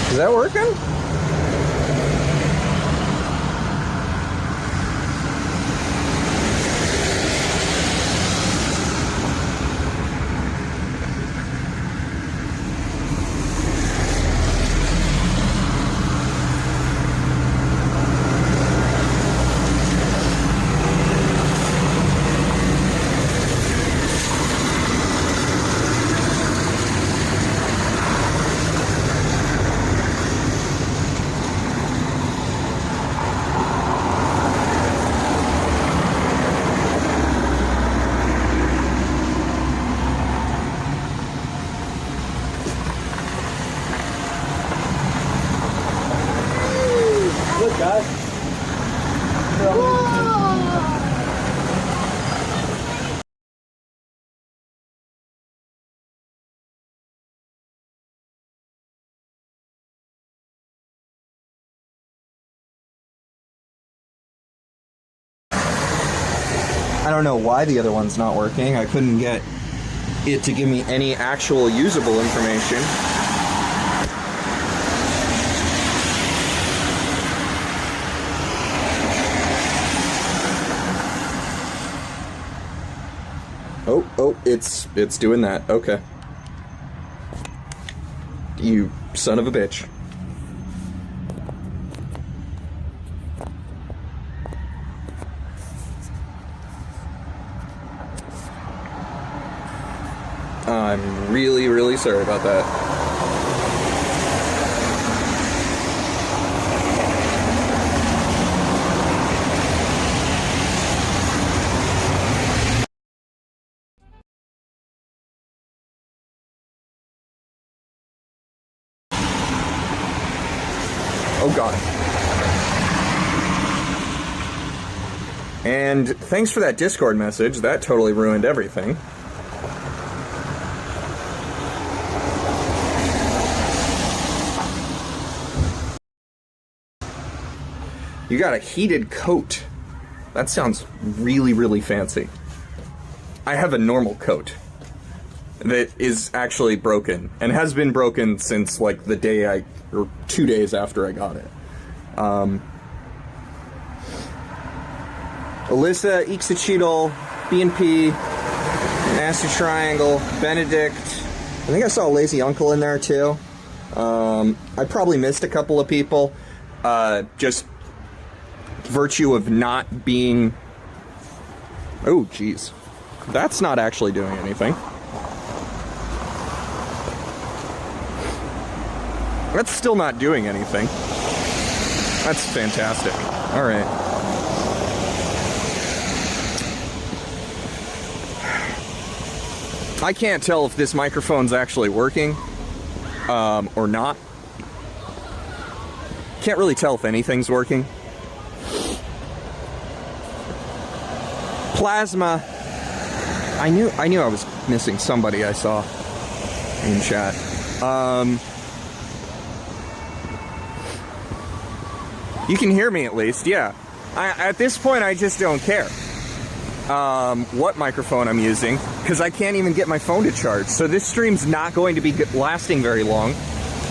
Is that working? Look, guys. I don't know why the other one's not working. I couldn't get it to give me any actual usable information. Oh, it's doing that. Okay. You son of a bitch. I'm really, really sorry about that. Oh God. And thanks for that Discord message. That totally ruined everything. You got a heated coat. That sounds really, really fancy. I have a normal coat that is actually broken and has been broken since like the day or 2 days after I got it. Alyssa, Ixacheetle, BNP, Nasty Triangle, Benedict. I think I saw a Lazy Uncle in there too. I probably missed a couple of people. Just virtue of not being... Oh, geez. That's not actually doing anything. That's still not doing anything. That's fantastic. All right. I can't tell if this microphone's actually working or not. Can't really tell if anything's working. Plasma. I knew I was missing somebody I saw in chat. You can hear me at least, yeah. At this point, I just don't care what microphone I'm using, because I can't even get my phone to charge. So this stream's not going to be lasting very long,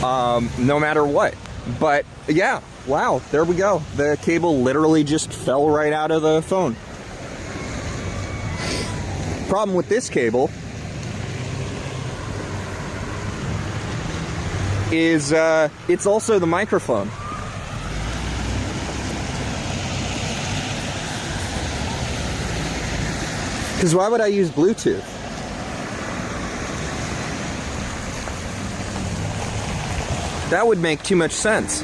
no matter what. But yeah, wow, there we go. The cable literally just fell right out of the phone. Problem with this cable is it's also the microphone. Because why would I use Bluetooth? That would make too much sense.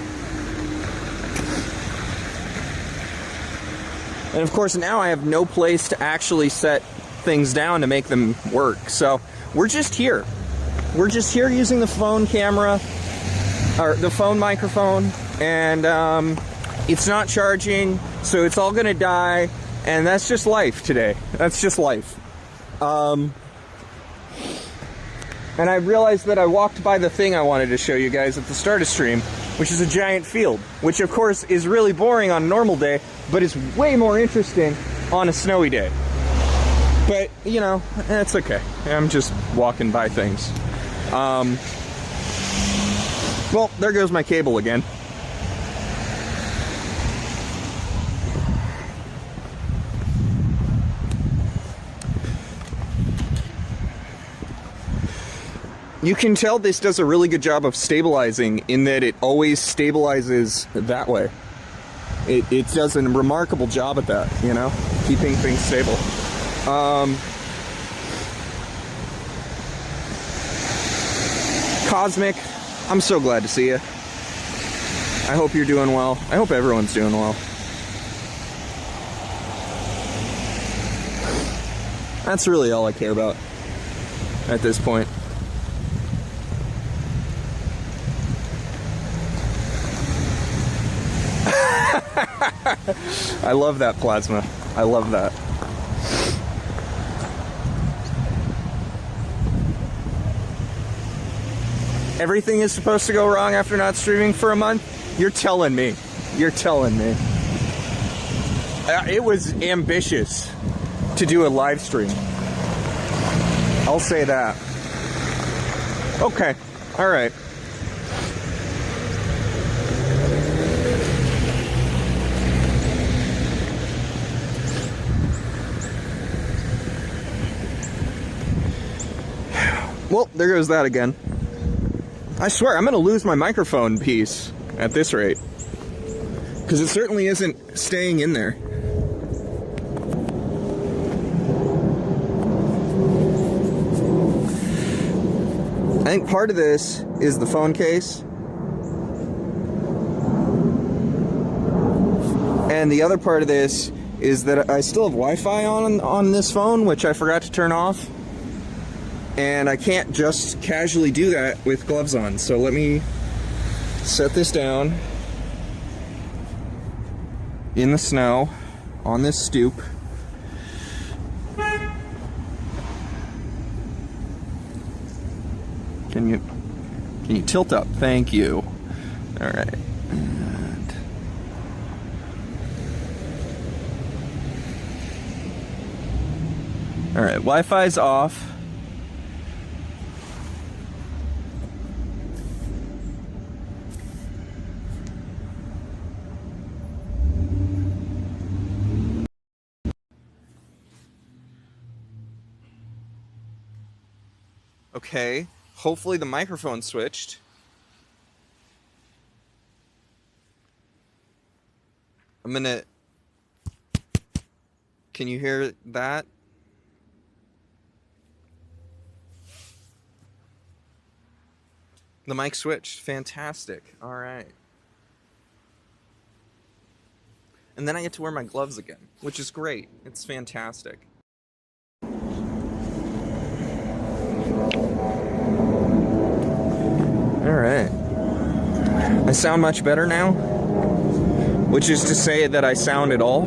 And of course now I have no place to actually set things down to make them work. So we're just here. We're just here using the phone camera, or the phone microphone, and it's not charging, so it's all gonna die, and that's just life today. That's just life. And I realized that I walked by the thing I wanted to show you guys at the start of stream, which is a giant field, which of course is really boring on a normal day, but it's way more interesting on a snowy day. But, you know, it's okay. I'm just walking by things. Well, there goes my cable again. You can tell this does a really good job of stabilizing in that it always stabilizes that way. It does a remarkable job at that, you know, keeping things stable. Cosmic, I'm so glad to see you. I hope you're doing well. I hope everyone's doing well. That's really all I care about at this point. I love that plasma. I love that. Everything is supposed to go wrong after not streaming for a month? You're telling me. You're telling me. It was ambitious to do a live stream. I'll say that. Okay. All right. Well, there goes that again. I swear, I'm going to lose my microphone piece at this rate. Because it certainly isn't staying in there. I think part of this is the phone case. And the other part of this is that I still have Wi-Fi on this phone, which I forgot to turn off. And I can't just casually do that with gloves on. So let me set this down in the snow on this stoop. Can you tilt up? Thank you. All right. And all right, Wi-Fi's off. Okay, hopefully the microphone switched. I'm gonna... Can you hear that? The mic switched. Fantastic. All right. And then I get to wear my gloves again, which is great. It's fantastic. Alright. I sound much better now, which is to say that I sound at all.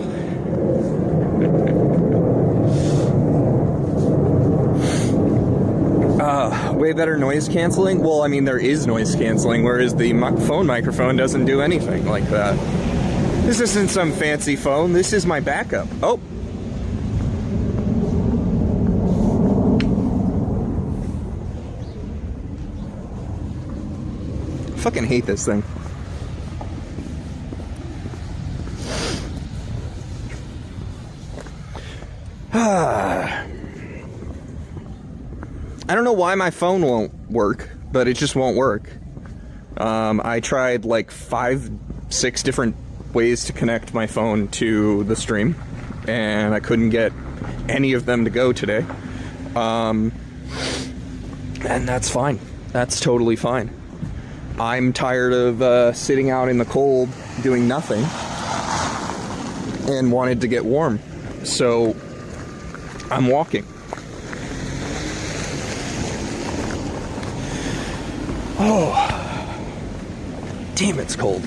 Way better noise canceling? Well, I mean, there is noise canceling, whereas the phone microphone doesn't do anything like that. This isn't some fancy phone, this is my backup. Oh! I fucking hate this thing. I don't know why my phone won't work, but it just won't work. I tried like 5-6 different ways to connect my phone to the stream, and I couldn't get any of them to go today. And that's fine. That's totally fine. I'm tired of sitting out in the cold doing nothing and wanted to get warm. So I'm walking. Oh, damn, it's cold.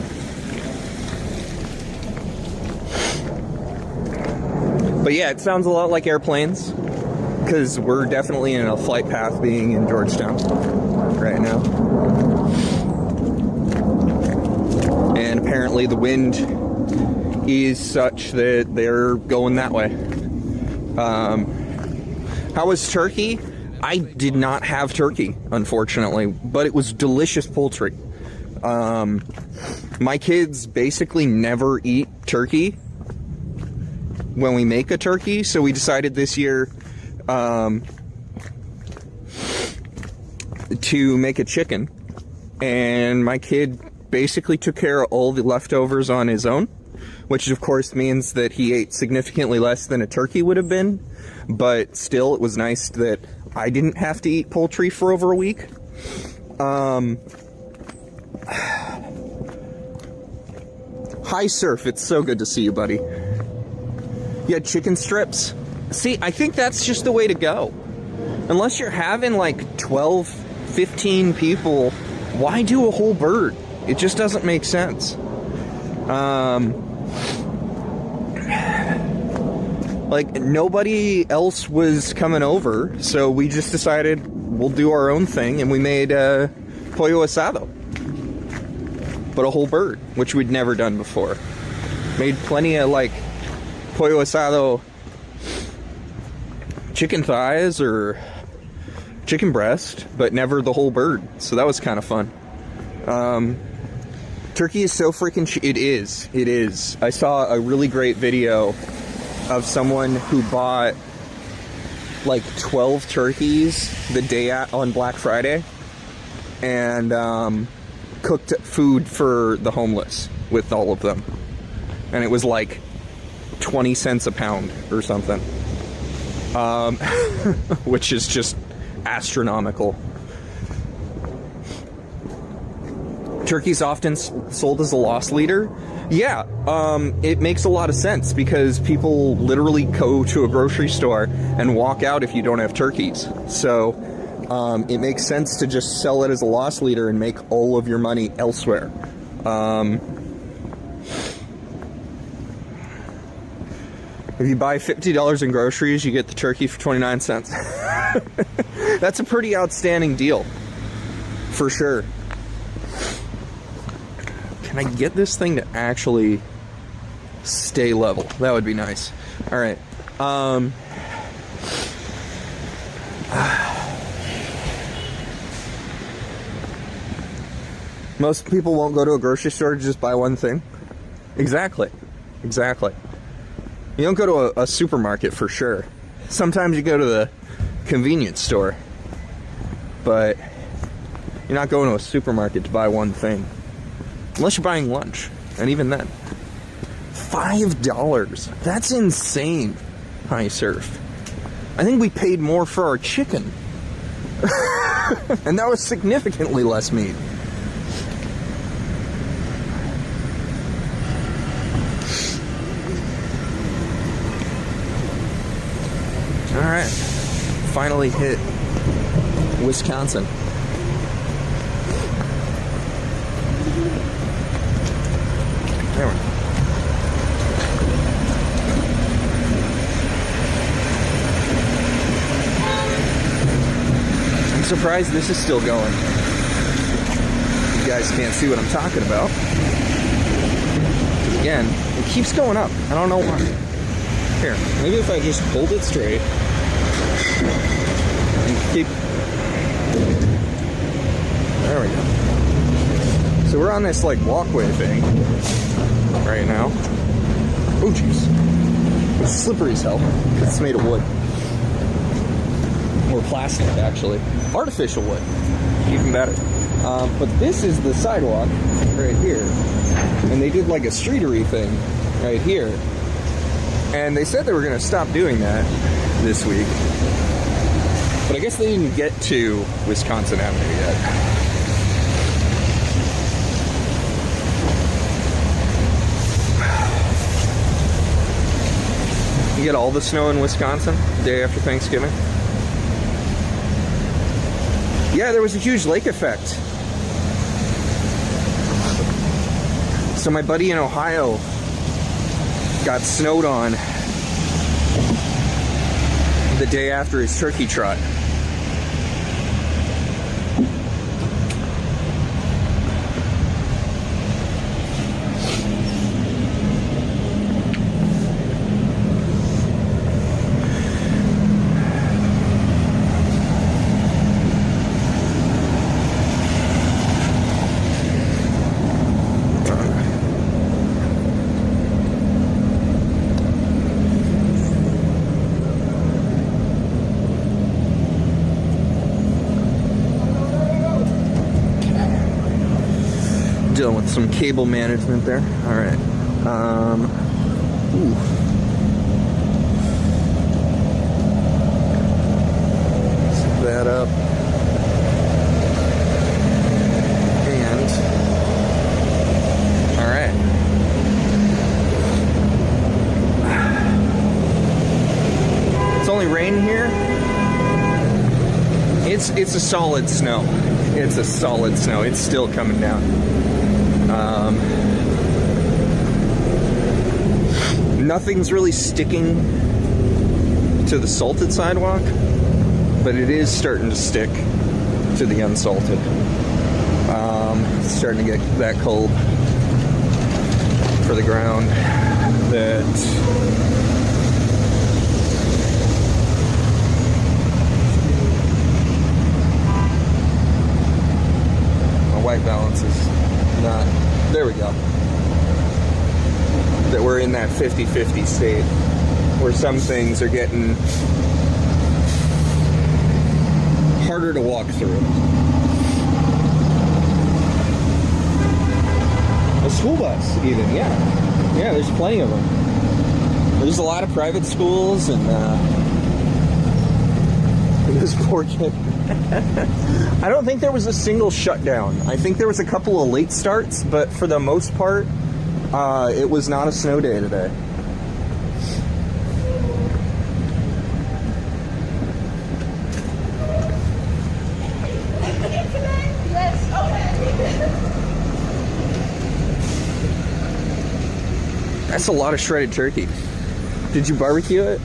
But yeah, it sounds a lot like airplanes, because we're definitely in a flight path being in Georgetown right now. And apparently the wind is such that they're going that way. How was turkey? I did not have turkey, unfortunately, but it was delicious poultry. My kids basically never eat turkey when we make a turkey, so we decided this year to make a chicken, and my kid basically took care of all the leftovers on his own, which of course means that he ate significantly less than a turkey would have been, but still it was nice that I didn't have to eat poultry for over a week. Hi Surf, it's so good to see you, buddy. You had chicken strips? See, I think that's just the way to go. Unless you're having like 12, 15 people, why do a whole bird? It just doesn't make sense. Like, nobody else was coming over, so we just decided we'll do our own thing, and we made pollo asado. But a whole bird, which we'd never done before. Made plenty of, like, pollo asado chicken thighs or chicken breast, but never the whole bird, so that was kind of fun. Turkey is so freaking cheap. It is. I saw a really great video of someone who bought like 12 turkeys the day on Black Friday and cooked food for the homeless with all of them. And it was like 20 cents a pound or something. Which is just astronomical. Turkey's often sold as a loss leader. Yeah, it makes a lot of sense because people literally go to a grocery store and walk out if you don't have turkeys. So it makes sense to just sell it as a loss leader and make all of your money elsewhere. If you buy $50 in groceries, you get the turkey for 29 cents. That's a pretty outstanding deal, for sure. Can I get this thing to actually stay level? That would be nice. All right. Most people won't go to a grocery store to just buy one thing. Exactly. You don't go to a supermarket for sure. Sometimes you go to the convenience store, but you're not going to a supermarket to buy one thing. Unless you're buying lunch, and even then. $5. That's insane. Hi, Surf. I think we paid more for our chicken. And that was significantly less meat. Alright. Finally hit Wisconsin. There we go. I'm surprised this is still going. You guys can't see what I'm talking about. Again, it keeps going up. I don't know why. Here, maybe if I just hold it straight and keep... There we go. So we're on this, like, walkway thing right now. Oh, jeez. It's slippery as hell. It's made of wood. Or plastic, actually. Artificial wood. Even better. But this is the sidewalk right here. And they did, like, a streetery thing right here. And they said they were going to stop doing that this week. But I guess they didn't get to Wisconsin Avenue yet. You get all the snow in Wisconsin the day after Thanksgiving? Yeah, there was a huge lake effect. So my buddy in Ohio got snowed on the day after his turkey trot. Dealing with some cable management there. All right. Ooh. Set that up. And all right. It's only rain here. It's a solid snow. It's a solid snow. It's still coming down. Nothing's really sticking to the salted sidewalk, but it is starting to stick to the unsalted. It's starting to get that cold for the ground that my white balance is not. There we go. That we're in that 50-50 state where some things are getting harder to walk through. A school bus, even, yeah. Yeah, there's plenty of them. There's a lot of private schools, and this poor kid. I don't think there was a single shutdown. I think there was a couple of late starts, but for the most part, it was not a snow day today. That's a lot of shredded turkey. Did you barbecue it?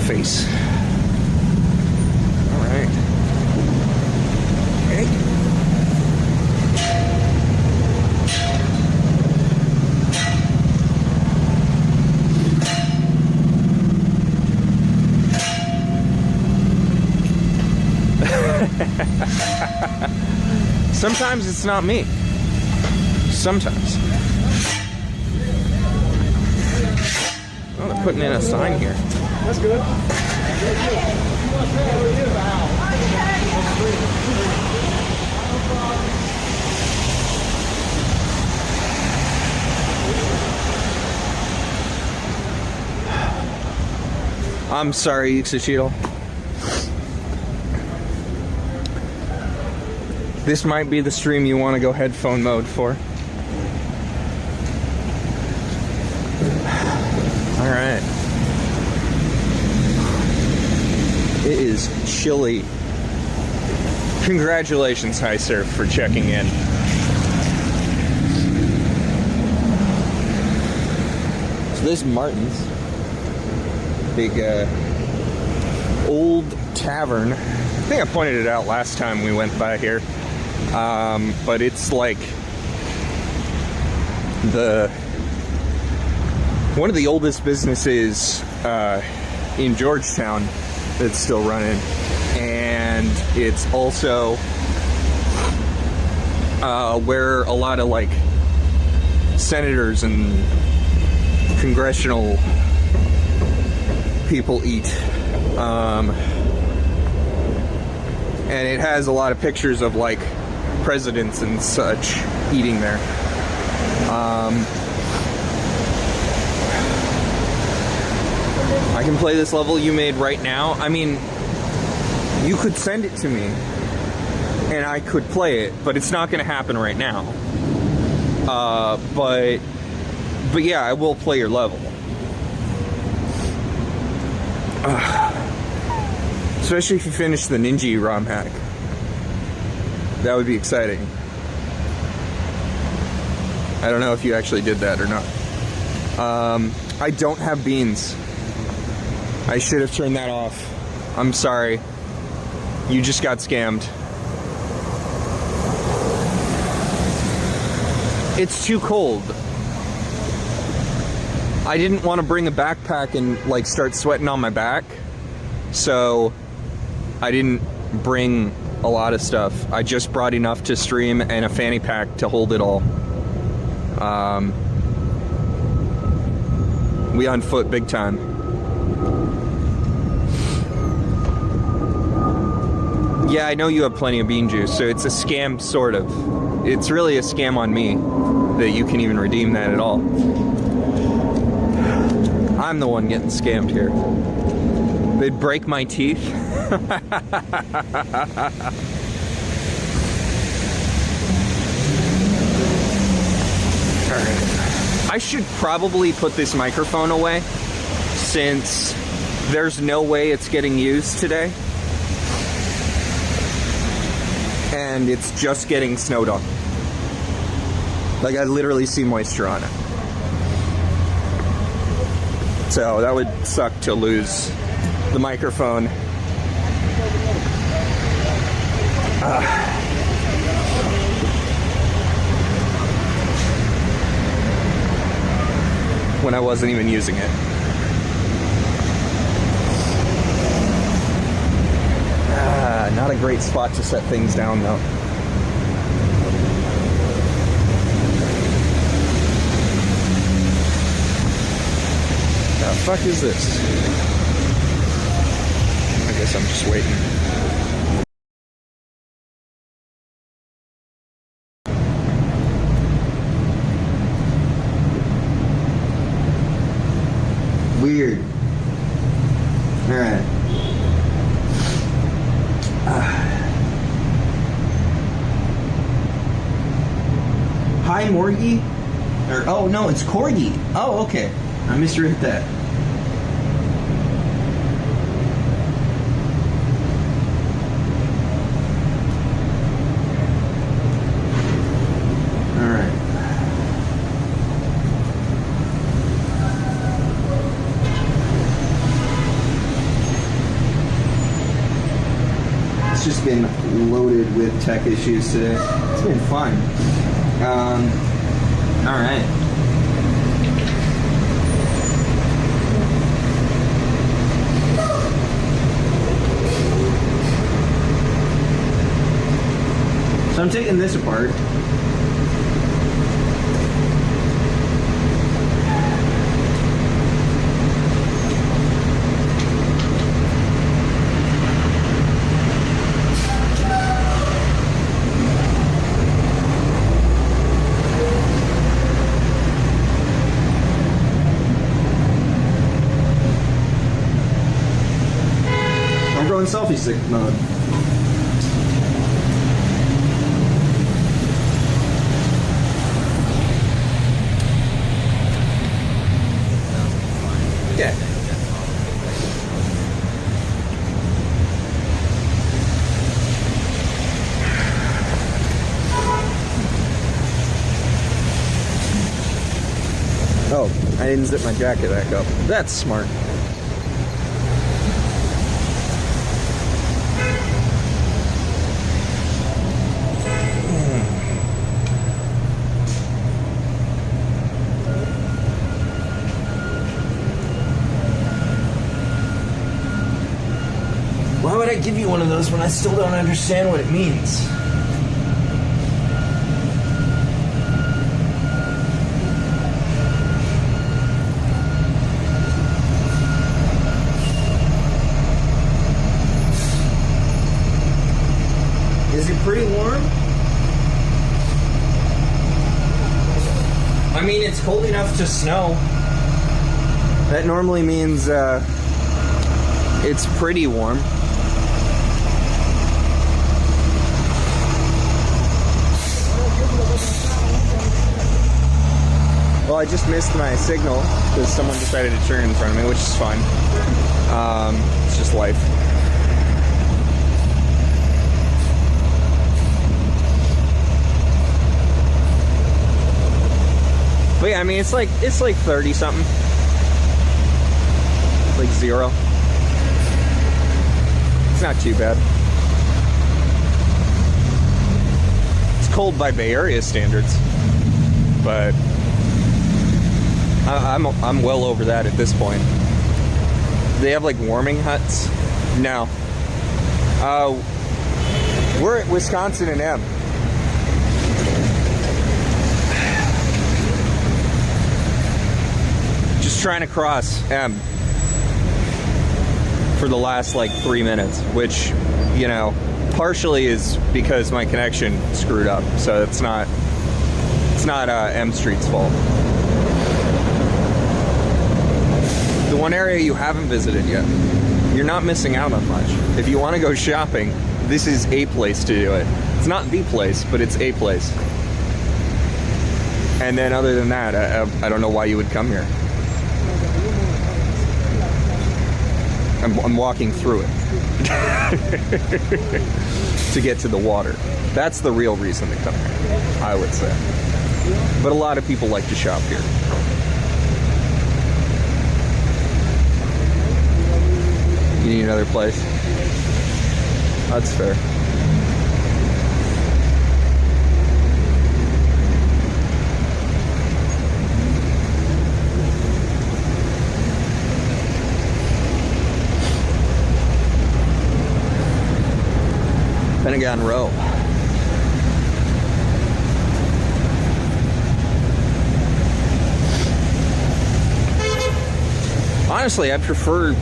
Face. All right. Okay. Sometimes it's not me. Sometimes. Oh, they're putting in a sign here. That's good. I'm sorry, Ixachito. This might be the stream you want to go headphone mode for. All right. It is chilly. Congratulations, High Surf, for checking in. So this is Martin's. Big, old tavern. I think I pointed it out last time we went by here. But it's like one of the oldest businesses in Georgetown that's still running, and it's also where a lot of like senators and congressional people eat, and it has a lot of pictures of like presidents and such eating there. I can play this level you made right now. I mean, you could send it to me and I could play it, but it's not going to happen right now. But yeah, I will play your level. Especially if you finish the Ninja ROM hack. That would be exciting. I don't know if you actually did that or not. I don't have beans. I should have turned that off. I'm sorry. You just got scammed. It's too cold. I didn't want to bring a backpack and like start sweating on my back, so I didn't bring a lot of stuff. I just brought enough to stream and a fanny pack to hold it all. We on foot big time. Yeah, I know you have plenty of bean juice, so it's a scam, sort of. It's really a scam on me that you can even redeem that at all. I'm the one getting scammed here. They'd break my teeth. Alright. I should probably put this microphone away, since there's no way it's getting used today. And it's just getting snowed on. Like, I literally see moisture on it. So that would suck to lose the microphone. When I wasn't even using it. Not a great spot to set things down, though. The fuck is this? I guess I'm just waiting. Weird. Alright. Hi, Morgie? Or, oh, no, it's Corgi. Oh, okay. I misread that. Alright. It's just been loaded with tech issues today. It's been fun. Alright. So I'm taking this apart. I'm going selfie stick mode. Yeah. Oh, I didn't zip my jacket back up. That's smart. Why would I give you one of those when I still don't understand what it means? Is it pretty warm? I mean, it's cold enough to snow. That normally means it's pretty warm. Well, I just missed my signal because someone decided to turn in front of me, which is fine. It's just life. But yeah, I mean, it's like 30 something, like 0. It's not too bad. It's cold by Bay Area standards. but I'm well over that at this point. They have like warming huts? No. We're at Wisconsin and M. Just trying to cross M for the last like 3 minutes, which, you know, partially is because my connection screwed up, so it's not M Street's fault. The one area you haven't visited yet, you're not missing out on much. If you want to go shopping, this is a place to do it. It's not the place, but it's a place. And then other than that, I don't know why you would come here. I'm walking through it to get to the water. That's the real reason to come here, I would say. But a lot of people like to shop here. You need another place? That's fair. Pentagon Row. Honestly, I prefer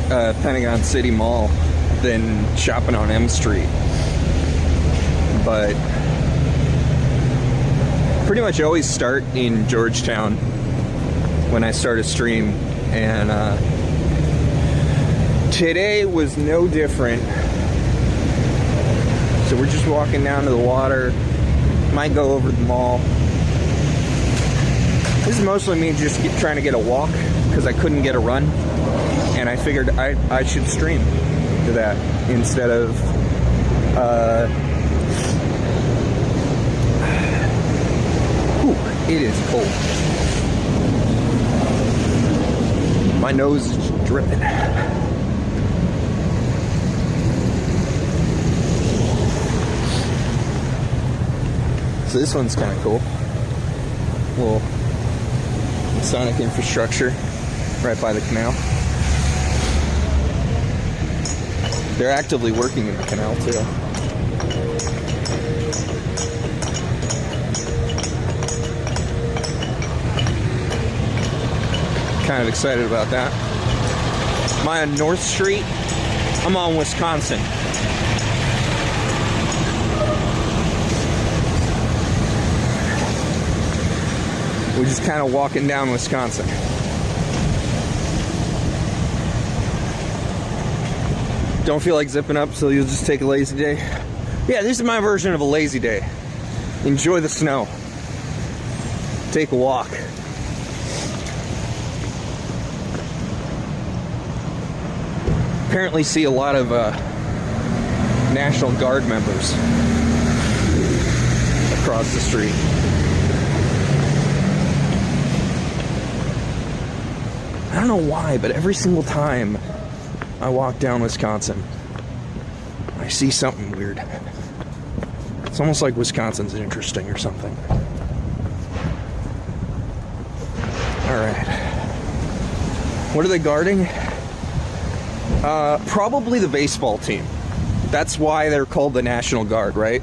Pentagon City Mall than shopping on M Street. But pretty much always start in Georgetown when I start a stream, and today was no different. So we're just walking down to the water. Might go over the mall. This is mostly me just trying to get a walk because I couldn't get a run, and I figured I should stream to that instead of it is cold. My nose is dripping. So this one's kind of cool. Little Sonic infrastructure right by the canal. They're actively working in the canal too. Kind of excited about that. Am I on North Street? I'm on Wisconsin. We're just kind of walking down Wisconsin. Don't feel like zipping up, so you'll just take a lazy day. Yeah, this is my version of a lazy day. Enjoy the snow. Take a walk. Apparently see a lot of National Guard members across the street. I don't know why, but every single time I walk down Wisconsin, I see something weird. It's almost like Wisconsin's interesting or something. Alright. What are they guarding? Probably the baseball team. That's why they're called the National Guard, right?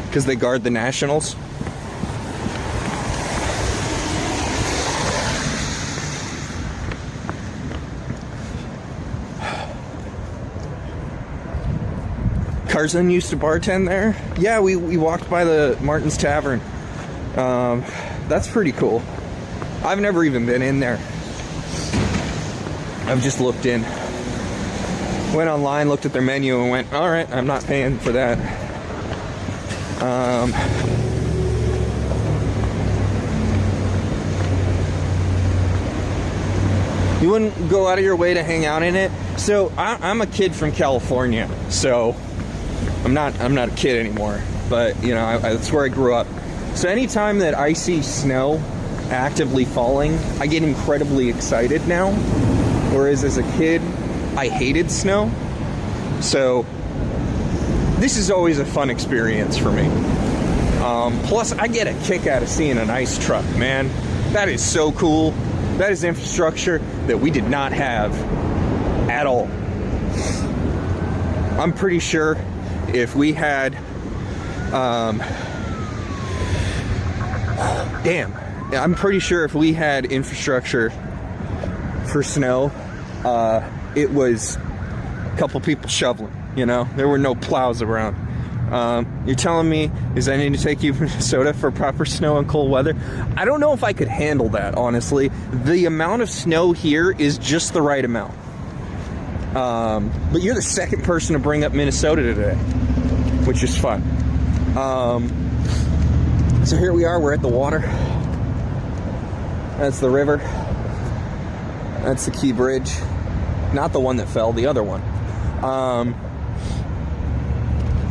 Because they guard the Nationals? Carson used to bartend there. Yeah, we walked by the Martin's Tavern. That's pretty cool. I've never even been in there. I've just looked in. Went online, looked at their menu, and went, all right, I'm not paying for that. You wouldn't go out of your way to hang out in it? So I'm a kid from California, so I'm not a kid anymore, but you know, that's where I grew up. So anytime that I see snow actively falling, I get incredibly excited now. Whereas as a kid, I hated snow. So this is always a fun experience for me. Plus, I get a kick out of seeing an ice truck, man. That is so cool. That is infrastructure that we did not have at all. I'm pretty sure if we had, I'm pretty sure if we had infrastructure for snow, it was a couple people shoveling, you know? There were no plows around. You're telling me is I need to take you to Minnesota for proper snow and cold weather? I don't know if I could handle that, honestly. The amount of snow here is just the right amount. But you're the second person to bring up Minnesota today, which is fun. So here we are, we're at the water. That's the river. That's the Key Bridge. Not the one that fell, the other one.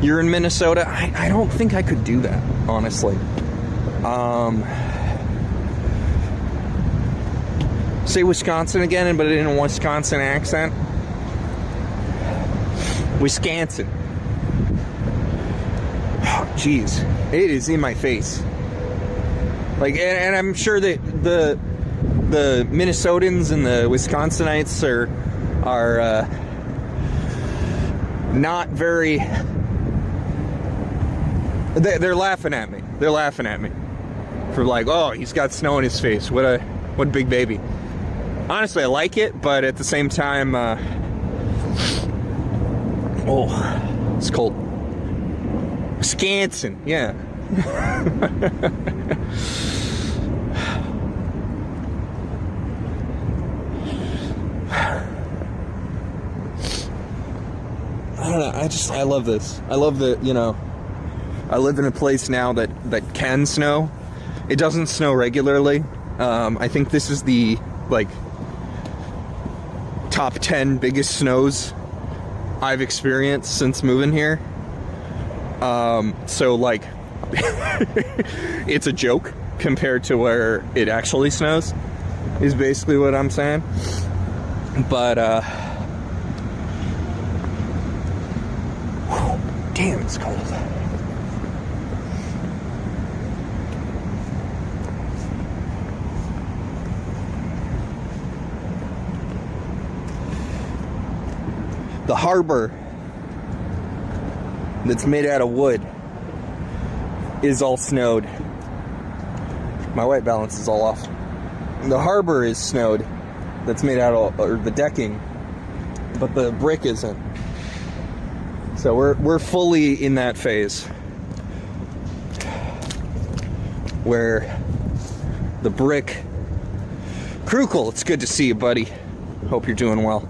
You're in Minnesota. I don't think I could do that, honestly. Say Wisconsin again, but in a Wisconsin accent. Wisconsin. Oh, jeez, it is in my face. Like, and I'm sure that the Minnesotans and the Wisconsinites are not very. They're laughing at me. They're laughing at me for like, oh, he's got snow in his face. What a big baby. Honestly, I like it, but at the same time, oh, it's cold. Wisconsin, yeah. I don't know. I love this. I love that, you know. I live in a place now that can snow. It doesn't snow regularly. I think this is the, like, top 10 biggest snows I've experienced since moving here. So, like, it's a joke compared to where it actually snows, is basically what I'm saying. But, damn, it's cold. The harbor that's made out of wood is all snowed. My white balance is all off. The harbor is snowed. That's made out of, or the decking, but the brick isn't. So we're fully in that phase where the brick. Krukle, it's good to see you, buddy. Hope you're doing well.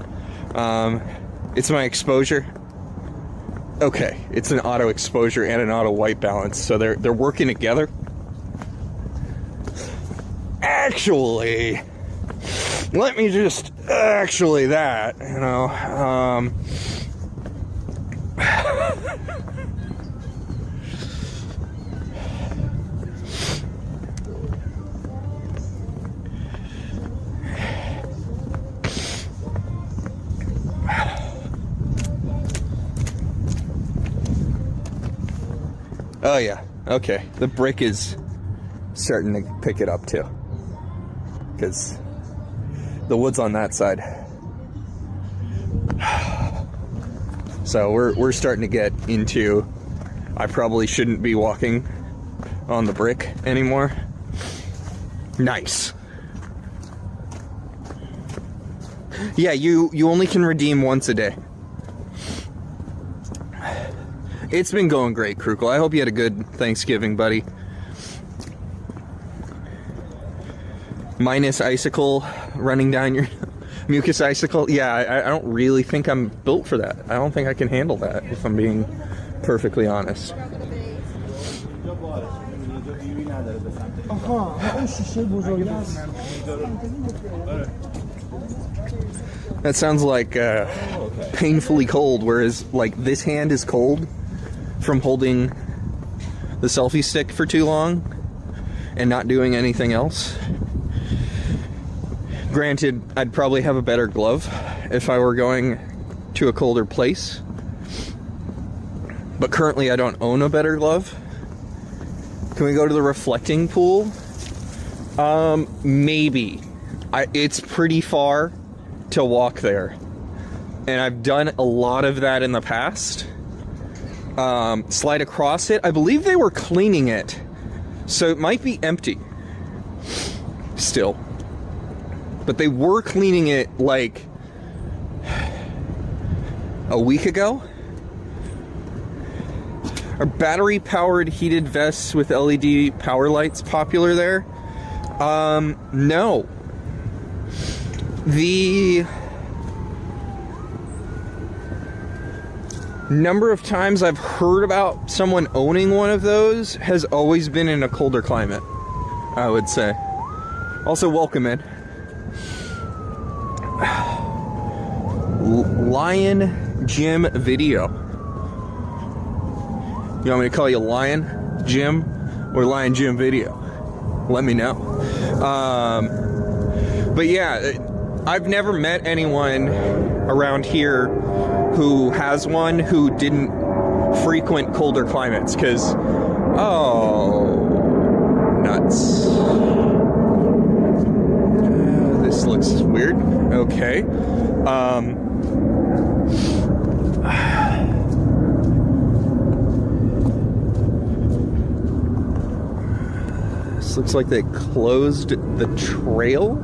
It's my exposure. Okay, it's an auto exposure and an auto white balance, so they're working together. Actually, let me just actually that, you know. Oh yeah, okay. The brick is starting to pick it up too, because the wood's on that side. So we're starting to get into, I probably shouldn't be walking on the brick anymore. Nice. Yeah, you only can redeem once a day. It's been going great, Krukle. I hope you had a good Thanksgiving, buddy. Minus icicle running down your mucus icicle. Yeah, I don't really think I'm built for that. I don't think I can handle that, if I'm being perfectly honest. That sounds like painfully cold, whereas like this hand is cold from holding the selfie stick for too long and not doing anything else. Granted, I'd probably have a better glove if I were going to a colder place. But currently I don't own a better glove. Can we go to the reflecting pool? Maybe. It's pretty far to walk there. And I've done a lot of that in the past. Slide across it. I believe they were cleaning it. So it might be empty. Still. But they were cleaning it like a week ago. Are battery-powered heated vests with LED power lights popular there? No. The number of times I've heard about someone owning one of those has always been in a colder climate, I would say. Also, welcome in. Lion Jim Video. You want me to call you Lion Jim or Lion Jim Video? Let me know. But yeah, I've never met anyone around here who has one who didn't frequent colder climates, because, oh, nuts. This looks weird. Okay. This looks like they closed the trail.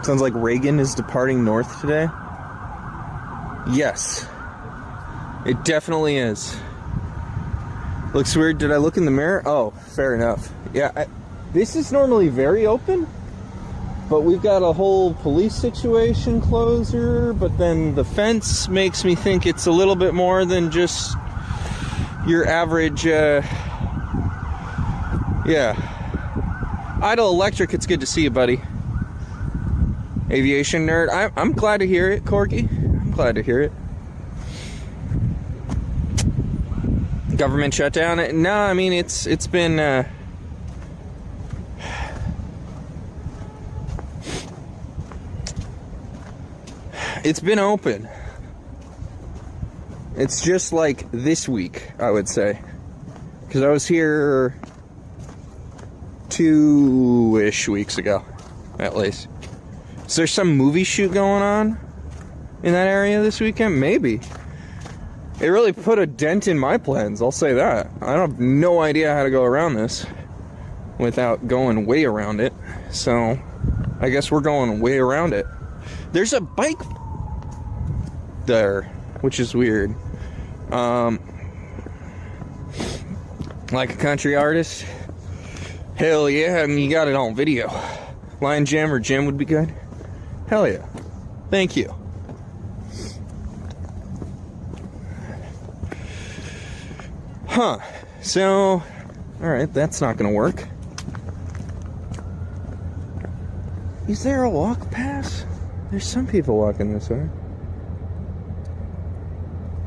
Sounds like Reagan is departing north today. Yes. It definitely is. Looks weird. Did I look in the mirror? Oh, fair enough. Yeah, this is normally very open, but we've got a whole police situation closer, but then the fence makes me think it's a little bit more than just your average, yeah. Idle Electric, it's good to see you, buddy. Aviation nerd. I'm glad to hear it, Corky. I'm glad to hear it. Government shutdown? No, I mean it's been it's been open. It's just like this week, I would say, because I was here 2-ish weeks ago, at least. Is there some movie shoot going on in that area this weekend? Maybe. It really put a dent in my plans, I'll say that. I have no idea how to go around this without going way around it. So, I guess we're going way around it. There's a bike there, which is weird. Like a country artist? Hell yeah, and you got it on video. Lion Jim or Jim would be good. Hell yeah. Thank you. Huh. So, alright, that's not gonna work. Is there a walk pass? There's some people walking this way.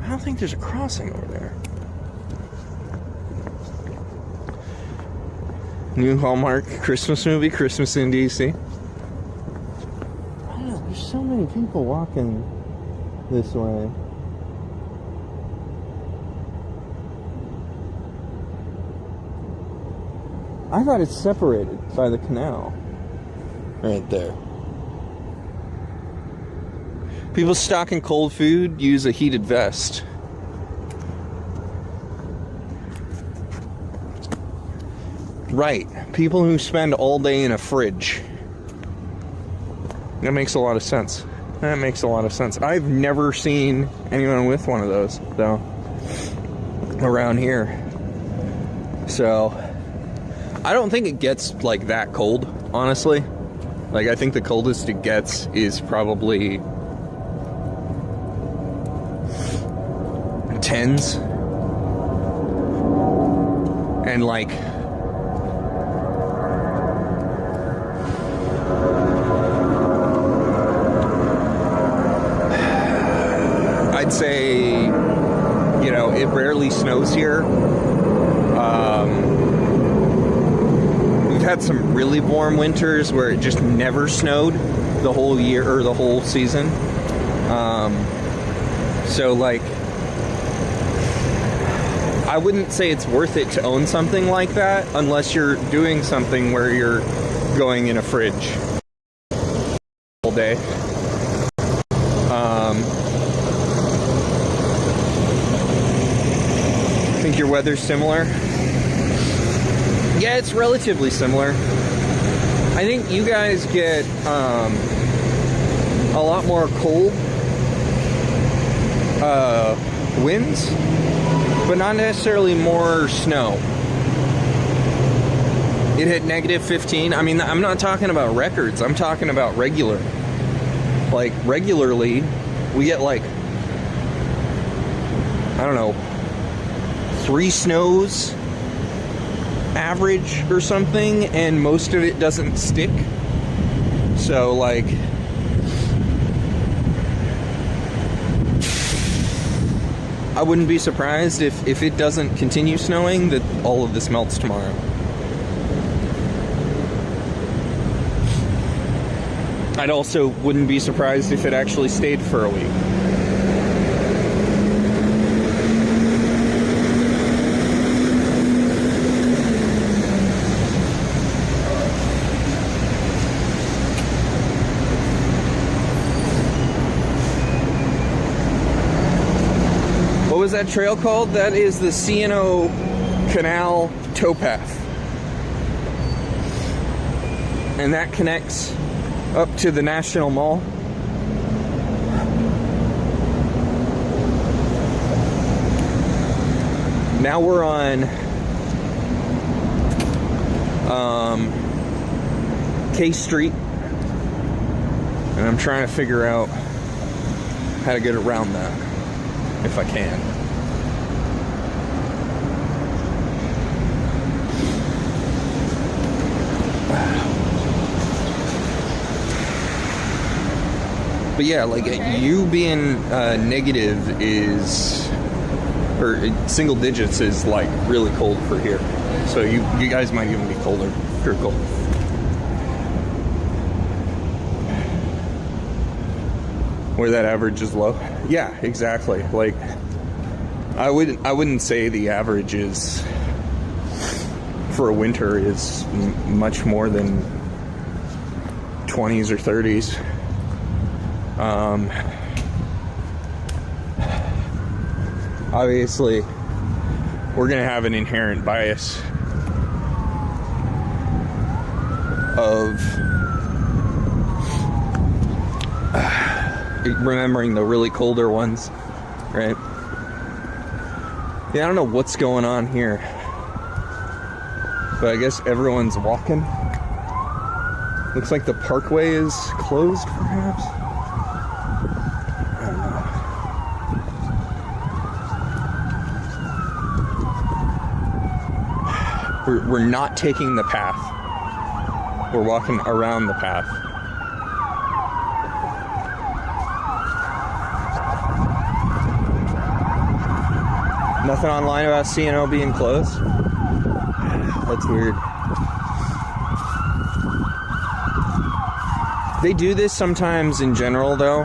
I don't think there's a crossing over there. New Hallmark Christmas movie, Christmas in DC. I don't know, there's so many people walking this way. I thought it's separated by the canal. Right there. People stocking cold food use a heated vest. Right. People who spend all day in a fridge. That makes a lot of sense. That makes a lot of sense. I've never seen anyone with one of those, though, around here. So, I don't think it gets, like, that cold, honestly. Like, I think the coldest it gets is probably 10s. And, like, say, you know, it rarely snows here. We've had some really warm winters where it just never snowed the whole year or the whole season. So like, I wouldn't say it's worth it to own something like that unless you're doing something where you're going in a fridge all day. I think your weather's similar. Yeah, it's relatively similar. I think you guys get a lot more cold winds, but not necessarily more snow. It hit -15. I mean, I'm not talking about records. I'm talking about regular. Like, regularly, we get like, I don't know, 3 snows average or something, and most of it doesn't stick. So, like, I wouldn't be surprised if it doesn't continue snowing, that all of this melts tomorrow. I'd also wouldn't be surprised if it actually stayed for a week. What was that trail called? That is the C&O Canal towpath. And that connects up to the National Mall. Now we're on K Street, and I'm trying to figure out how to get around that, if I can. But yeah, like, you being negative is, or single digits is like really cold for here. So you guys might even be colder if you're cold. Where that average is low. Yeah, exactly. Like, I wouldn't say the average is for a winter is much more than 20s or 30s. Obviously, we're gonna have an inherent bias of remembering the really colder ones, right? Yeah, I don't know what's going on here, but I guess everyone's walking. Looks like the parkway is closed, perhaps. We're not taking the path. We're walking around the path. Nothing online about C&O being closed? That's weird. They do this sometimes in general, though.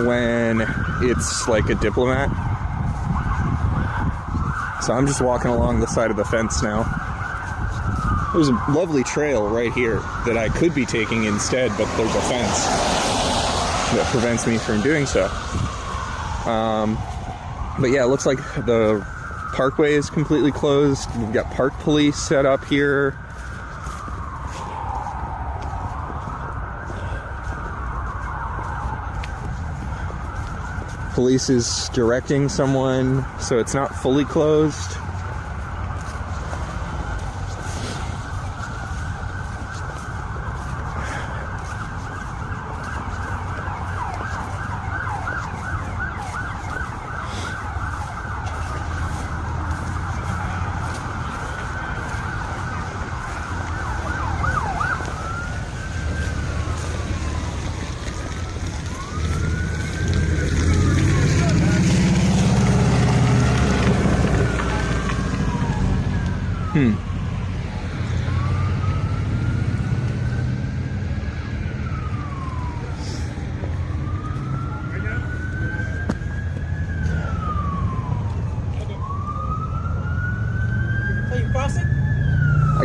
When it's like a diplomat. So I'm just walking along the side of the fence now. There's a lovely trail right here that I could be taking instead, but there's a fence that prevents me from doing so. But yeah, it looks like the parkway is completely closed. We've got park police set up here. Police is directing someone, so it's not fully closed.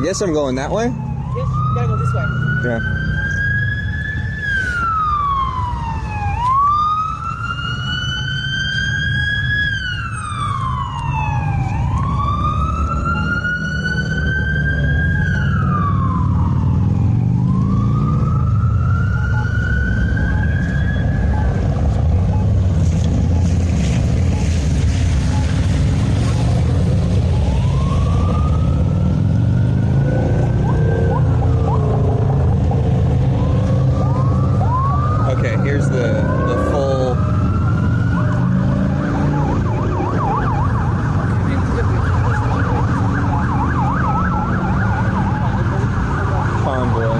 guess I'm going that way? Yes, you gotta go this way. Yeah. Here's the full convoy.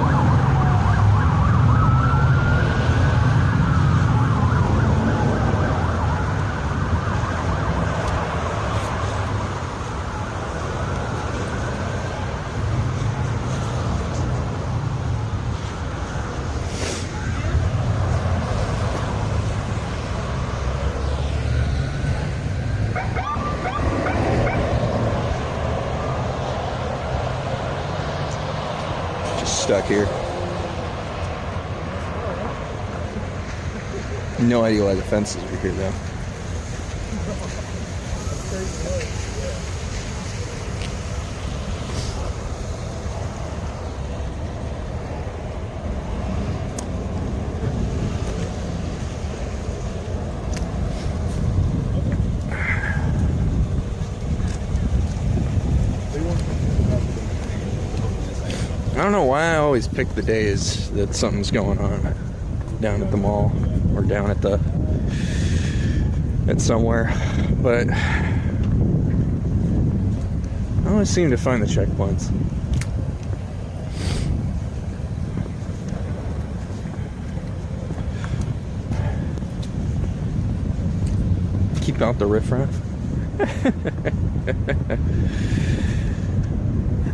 Stuck here. No idea why the fences are here though. I don't know why I always pick the days that something's going on down at the mall or down at somewhere, but I always seem to find the checkpoints. Keep out the riffraff.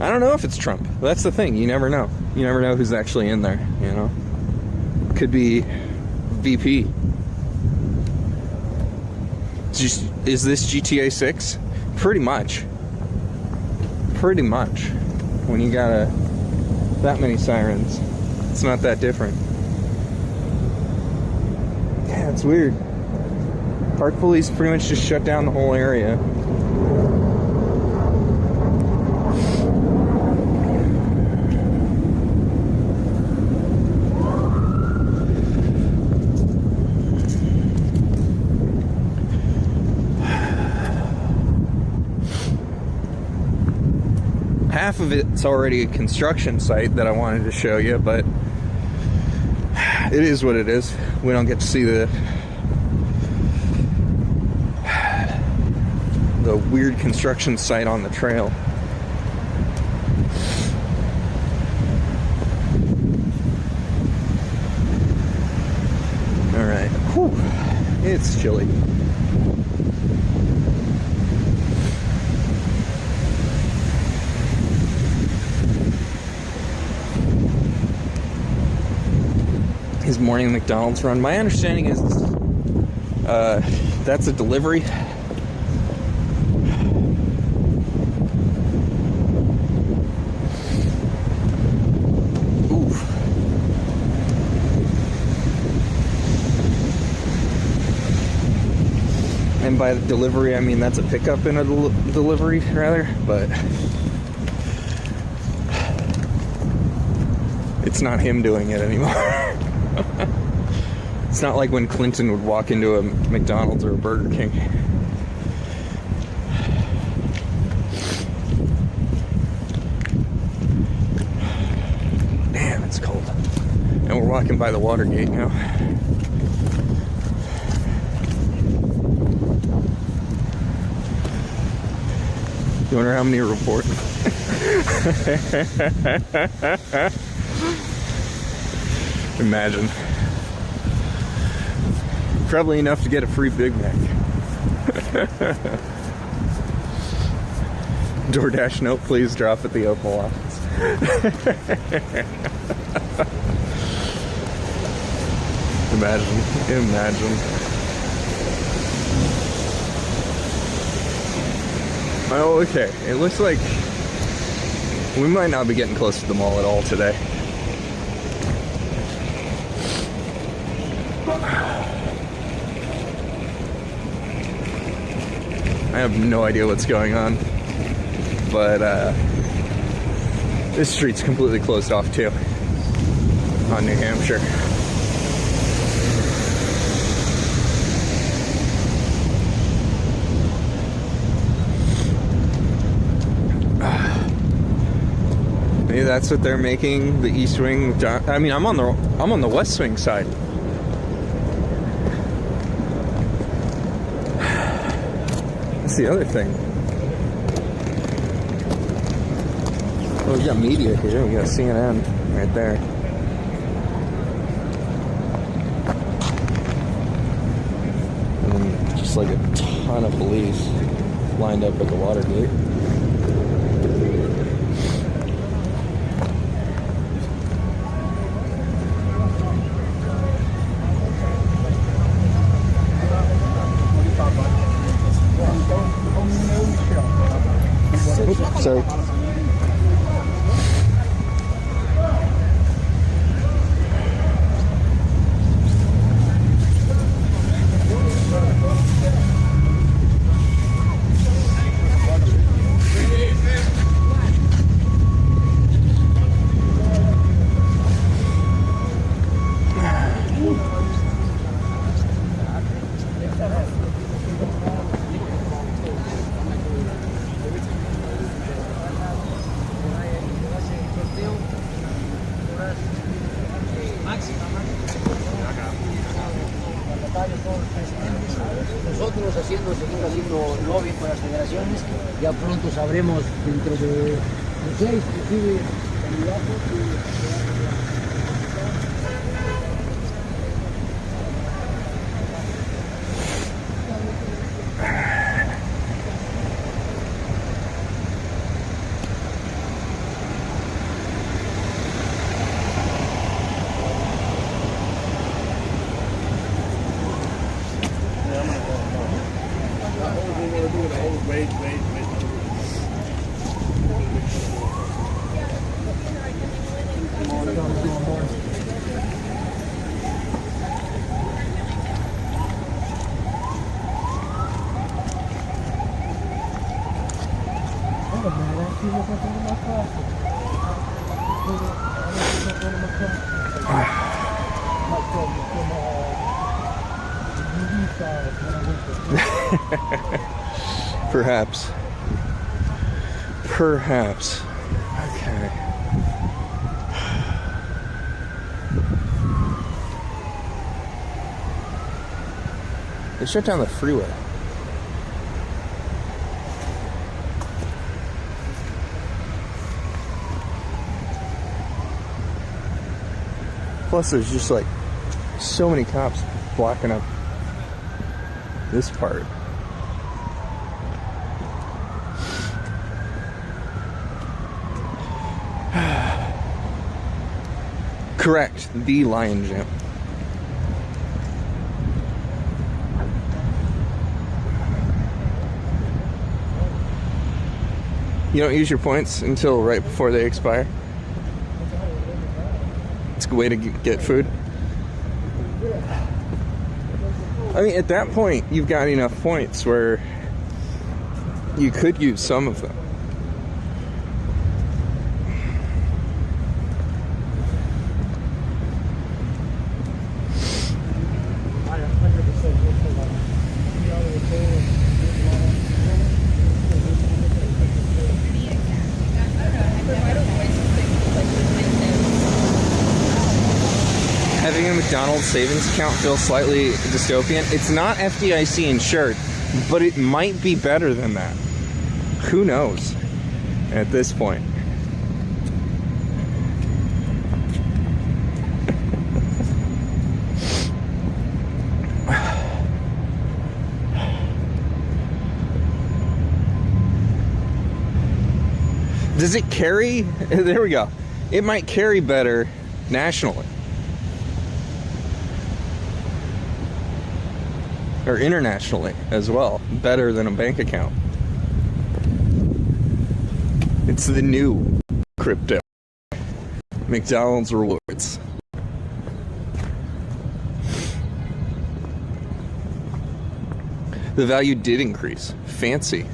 I don't know if it's Trump. That's the thing. You never know. You never know who's actually in there, you know? Could be VP. Is this GTA 6? Pretty much. Pretty much. When you got that many sirens, it's not that different. Yeah, it's weird. Park police pretty much just shut down the whole area. Half of it's already a construction site that I wanted to show you, but it is what it is. We don't get to see the weird construction site on the trail. All right. Whew. It's chilly. His morning McDonald's run. My understanding is that's a delivery. Oof. And by delivery, I mean that's a pickup in a delivery, rather, but it's not him doing it anymore. It's not like when Clinton would walk into a McDonald's or a Burger King. Damn, it's cold. And we're walking by the Watergate now. You wonder how many are reporting? Imagine. Probably enough to get a free Big Mac. DoorDash note, please drop at the Opal office. Imagine. Oh, okay. It looks like We might not be getting close to the mall at all today. I have no idea what's going on, but this street's completely closed off too on New Hampshire. Maybe that's what they're making the East Wing. I mean, I'm on the West Wing side. That's the other thing. Oh, we got media here. We got CNN right there. And then just like a ton of police lined up at the water gate. Oops, sorry. Nosotros seguimos haciendo lobby con las federaciones, ya pronto sabremos dentro de 6 inclusive candidatos. Perhaps. Perhaps. Okay. They shut down the freeway. Plus, there's just like so many cops blocking up this part. Correct, the Lion Jam. You don't use your points until right before they expire. It's a good way to get food. I mean, at that point, you've got enough points where you could use some of them. Having a McDonald's savings account feels slightly dystopian. It's not FDIC insured, but it might be better than that. Who knows at this point? Does it carry? There we go. It might carry better nationally. Or internationally as well. Better than a bank account. It's the new crypto. McDonald's rewards. The value did increase. Fancy.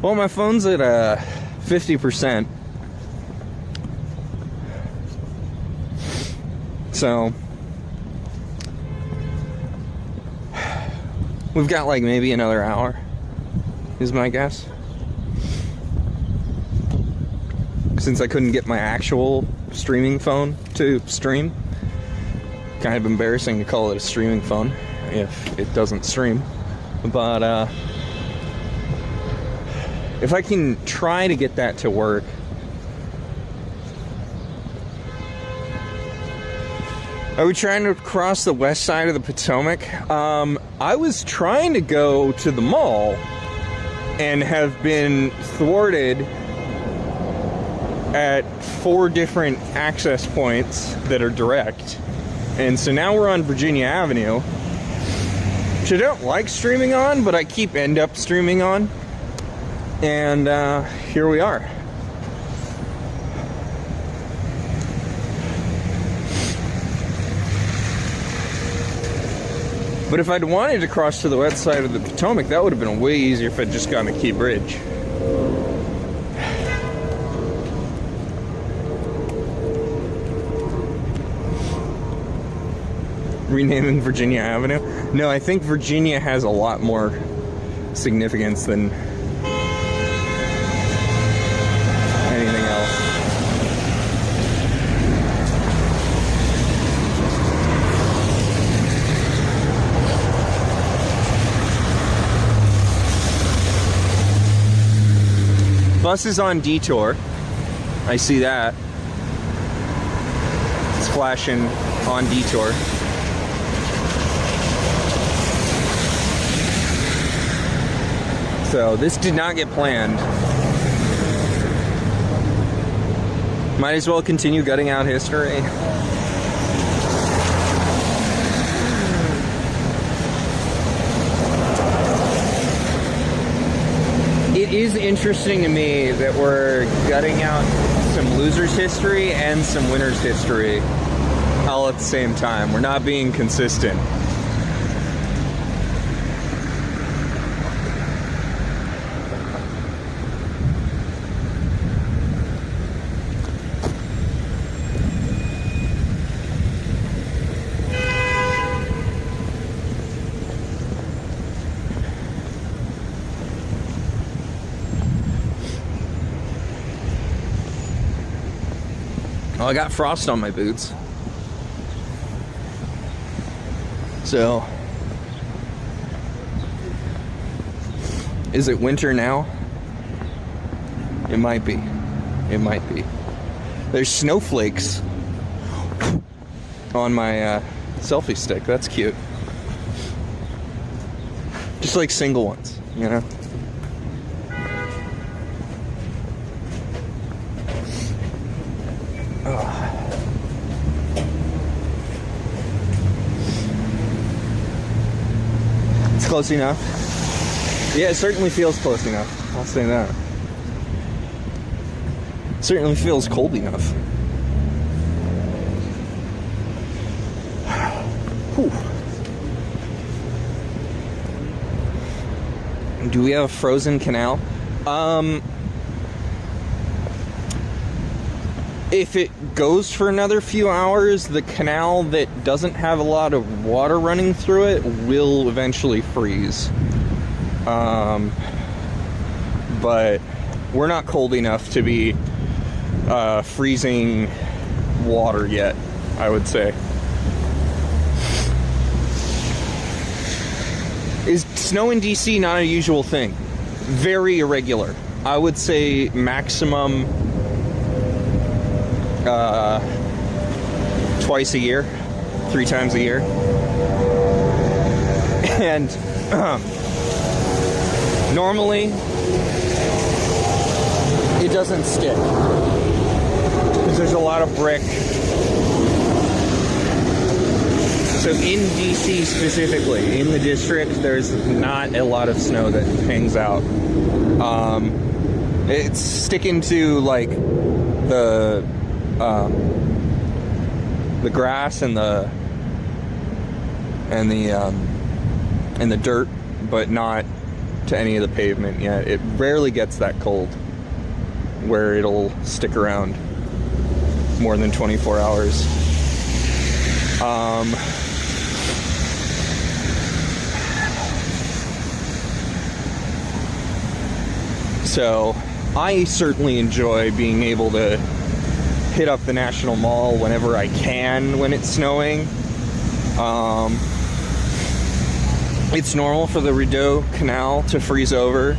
Well, my phone's at 50%. So we've got like maybe another hour, is my guess. Since I couldn't get my actual streaming phone to stream. Kind of embarrassing to call it a streaming phone if it doesn't stream. But if I can try to get that to work. Are we trying to cross the west side of the Potomac? I was trying to go to the mall and have been thwarted at 4 different access points that are direct. And so now we're on Virginia Avenue, which I don't like streaming on, but I end up streaming on. And here we are. But if I'd wanted to cross to the west side of the Potomac, that would have been way easier if I'd just gone to Key Bridge. Renaming Virginia Avenue? No, I think Virginia has a lot more significance than anything else. Bus is on detour. I see that. It's flashing on detour. So this did not get planned. Might as well continue gutting out history. It is interesting to me that we're gutting out some losers' history and some winners' history all at the same time. We're not being consistent. Oh, I got frost on my boots. So, is it winter now? It might be. It might be. There's snowflakes on my selfie stick. That's cute. Just like single ones, you know? It's close enough. Yeah, it certainly feels close enough. I'll say that. Certainly feels cold enough. Whew. Do we have a frozen canal? If it goes for another few hours, the canal that doesn't have a lot of water running through it will eventually freeze. But we're not cold enough to be freezing water yet, I would say. Is snow in DC not a usual thing? Very irregular. I would say maximum twice a year, 3 times a year. And normally it doesn't stick. Because there's a lot of brick. So in DC specifically, in the district, there's not a lot of snow that hangs out. It's sticking to like the grass and the dirt, but not to any of the pavement yet. It rarely gets that cold where it'll stick around more than 24 hours. So I certainly enjoy being able to hit up the National Mall whenever I can when it's snowing. It's normal for the Rideau Canal to freeze over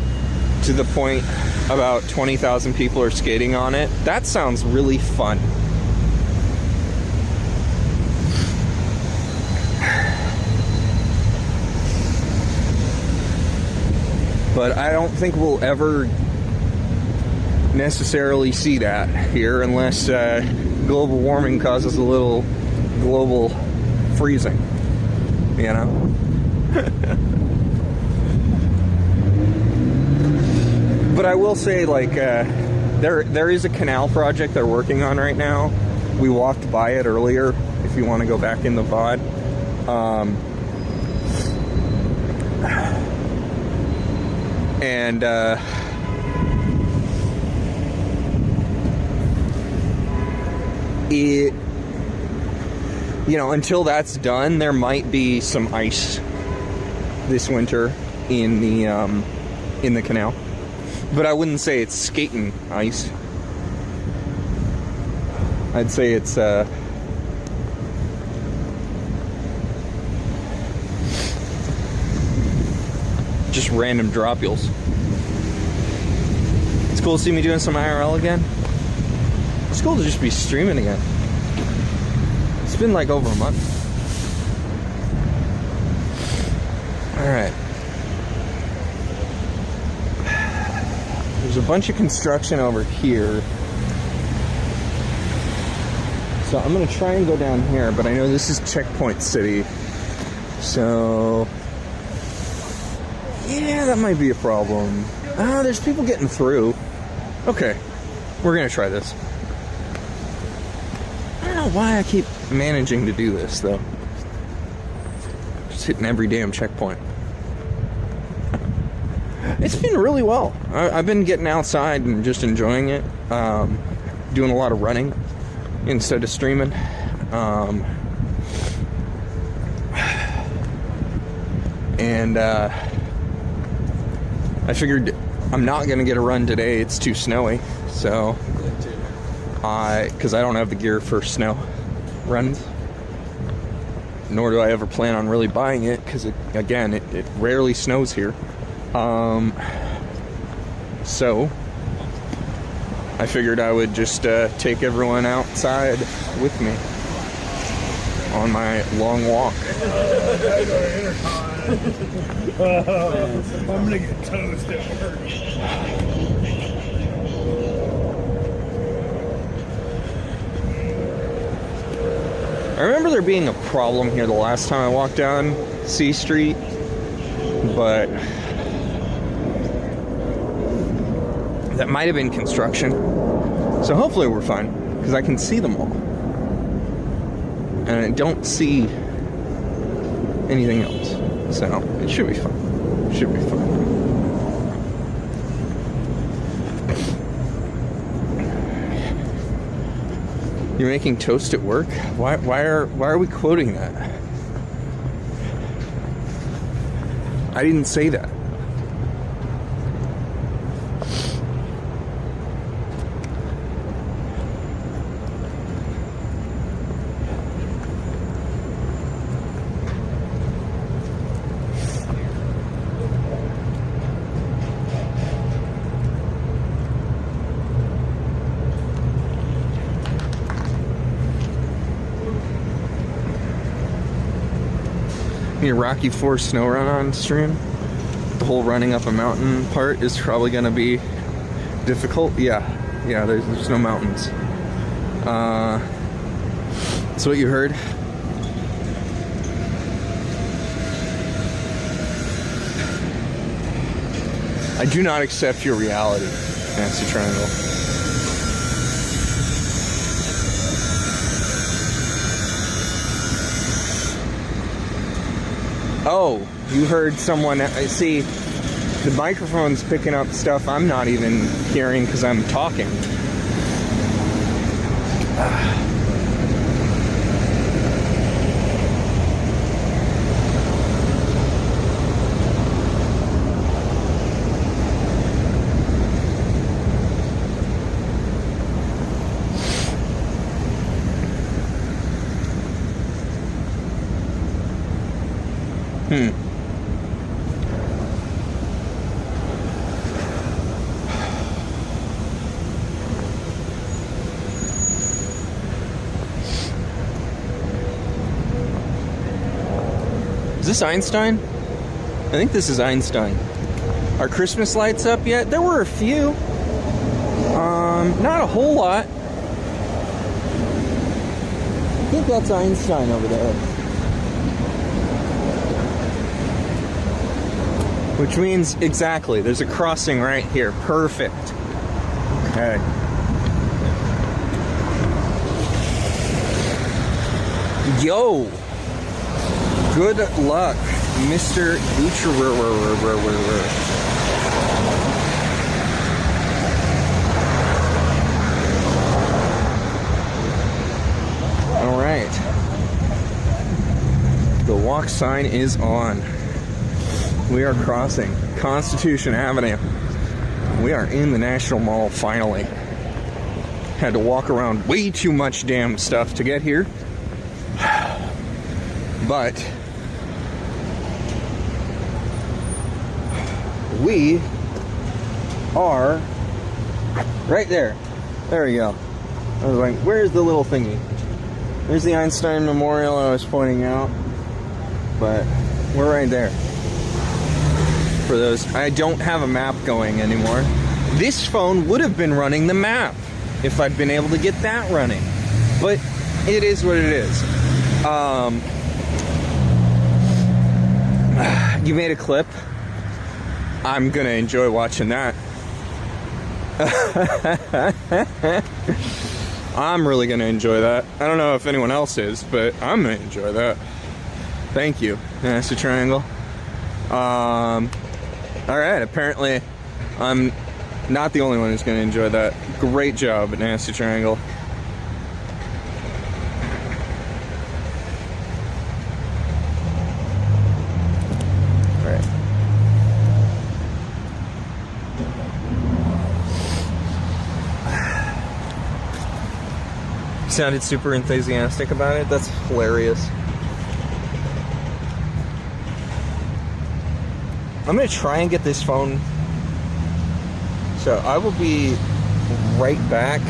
to the point about 20,000 people are skating on it. That sounds really fun. But I don't think we'll ever necessarily see that here unless global warming causes a little global freezing, you know? But I will say, like, there is a canal project they're working on right now. We walked by it earlier, if you want to go back in the VOD. And it, you know, until that's done, there might be some ice this winter in the canal, but I wouldn't say it's skating ice. I'd say it's just random dropules. It's cool to see me doing some IRL again. It's cool to just be streaming again. It's been like over a month. Alright. There's a bunch of construction over here. So I'm going to try and go down here, but I know this is Checkpoint City. So yeah, that might be a problem. Oh, there's people getting through. Okay, we're going to try this. I don't know why I keep managing to do this, though. Just hitting every damn checkpoint. It's been really well. I've been getting outside and just enjoying it. Doing a lot of running instead of streaming. And I figured I'm not going to get a run today. It's too snowy. So, because I don't have the gear for snow runs. Nor do I ever plan on really buying it, because, again, it rarely snows here. So, I figured I would just take everyone outside with me on my long walk. I'm gonna get toast at work. I remember there being a problem here the last time I walked down C Street, but that might have been construction. So hopefully we're fine, because I can see them all. And I don't see anything else. So it should be fine. Should be fine. You're making toast at work? Why are we quoting that? I didn't say that. Your Rocky IV snow run on stream, the whole running up a mountain part is probably going to be difficult. Yeah, Yeah, there's no mountains. That's what you heard? I do not accept your reality, Nancy Triangle. Oh, you heard someone. See, the microphone's picking up stuff I'm not even hearing because I'm talking. Is this Einstein? I think this is Einstein. Are Christmas lights up yet? There were a few. Not a whole lot. I think that's Einstein over there. Which means, exactly, there's a crossing right here. Perfect. Okay. Yo! Good luck, Mr. Butcher. All right. The walk sign is on. We are crossing Constitution Avenue. We are in the National Mall finally. Had to walk around way too much damn stuff to get here. But we are right there. There we go. I was like, where's the little thingy? There's the Einstein Memorial I was pointing out. But we're right there. For those, I don't have a map going anymore. This phone would have been running the map if I'd been able to get that running. But it is what it is. You made a clip. I'm gonna enjoy watching that. I'm really gonna enjoy that. I don't know if anyone else is, but I'm gonna enjoy that. Thank you, Nasty Triangle. Alright, apparently I'm not the only one who's gonna enjoy that. Great job, Nasty Triangle. Sounded super enthusiastic about it. That's hilarious. I'm gonna try and get this phone. So I will be right back.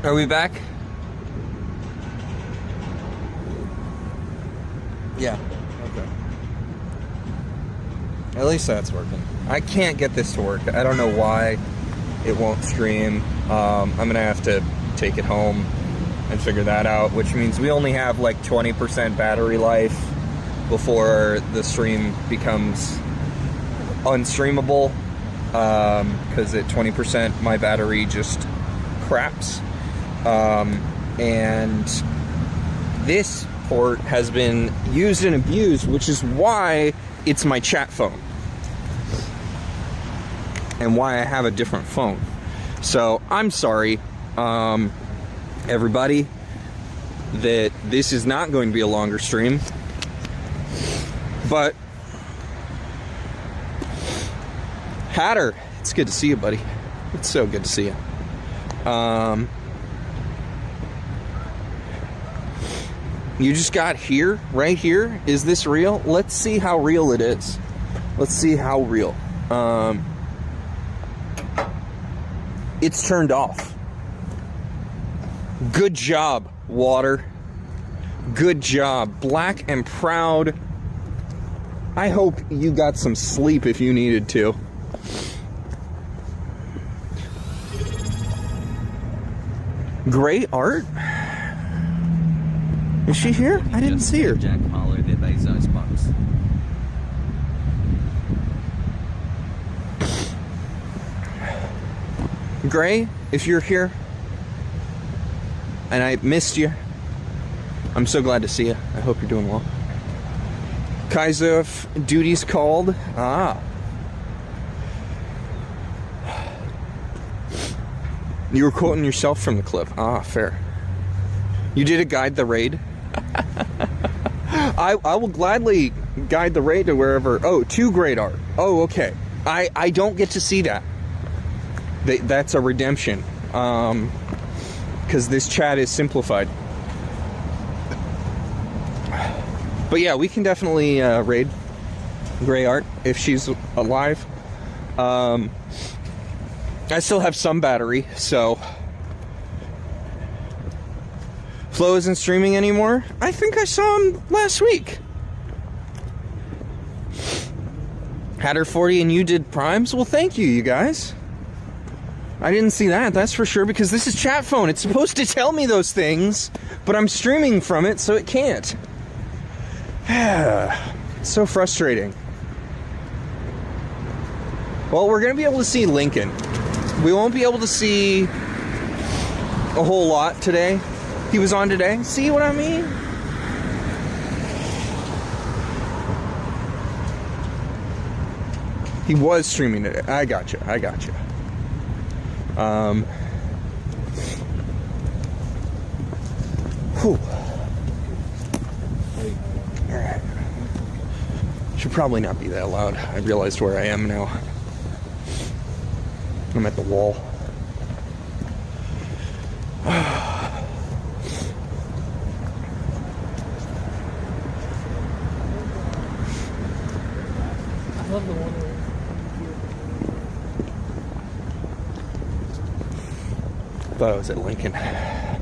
Are we back? Yeah. Okay. At least that's working. I can't get this to work. I don't know why it won't stream. I'm gonna have to take it home and figure that out, which means we only have like 20% battery life before the stream becomes unstreamable, because at 20% my battery just craps. And this port has been used and abused, which is why it's my chat phone and why I have a different phone. So I'm sorry, everybody, that this is not going to be a longer stream, but Hatter, it's good to see you, buddy. It's so good to see you. You just got here, right here. Is this real? Let's see how real it is. Let's see how real. It's turned off. Good job, water. Good job. Black and proud. I hope you got some sleep if you needed to. Gray art? Is she here? I didn't see her. Jack Holler did these icebox. Gray, if you're here, and I missed you, I'm so glad to see you. I hope you're doing well. Kaizuf, duty's called. Ah. You were quoting yourself from the clip. Ah, fair. You did a guide the raid? I will gladly guide the raid to wherever. Oh, to Great Art. Oh, okay. I don't get to see that. That's a redemption. Because this chat is simplified. But yeah, we can definitely raid Gray Art if she's alive. I still have some battery, so... Flo isn't streaming anymore? I think I saw him last week. Had her 40 and you did primes? Well, thank you, you guys. I didn't see that, that's for sure, because this is chat phone. It's supposed to tell me those things, but I'm streaming from it, so it can't. It's so frustrating. Well, we're going to be able to see Lincoln. We won't be able to see a whole lot today. He was on today. See what I mean? He was streaming today. I got you. Whew. Alright. Should probably not be that loud. I realized where I am now. I'm at the wall. I thought I was at Lincoln. I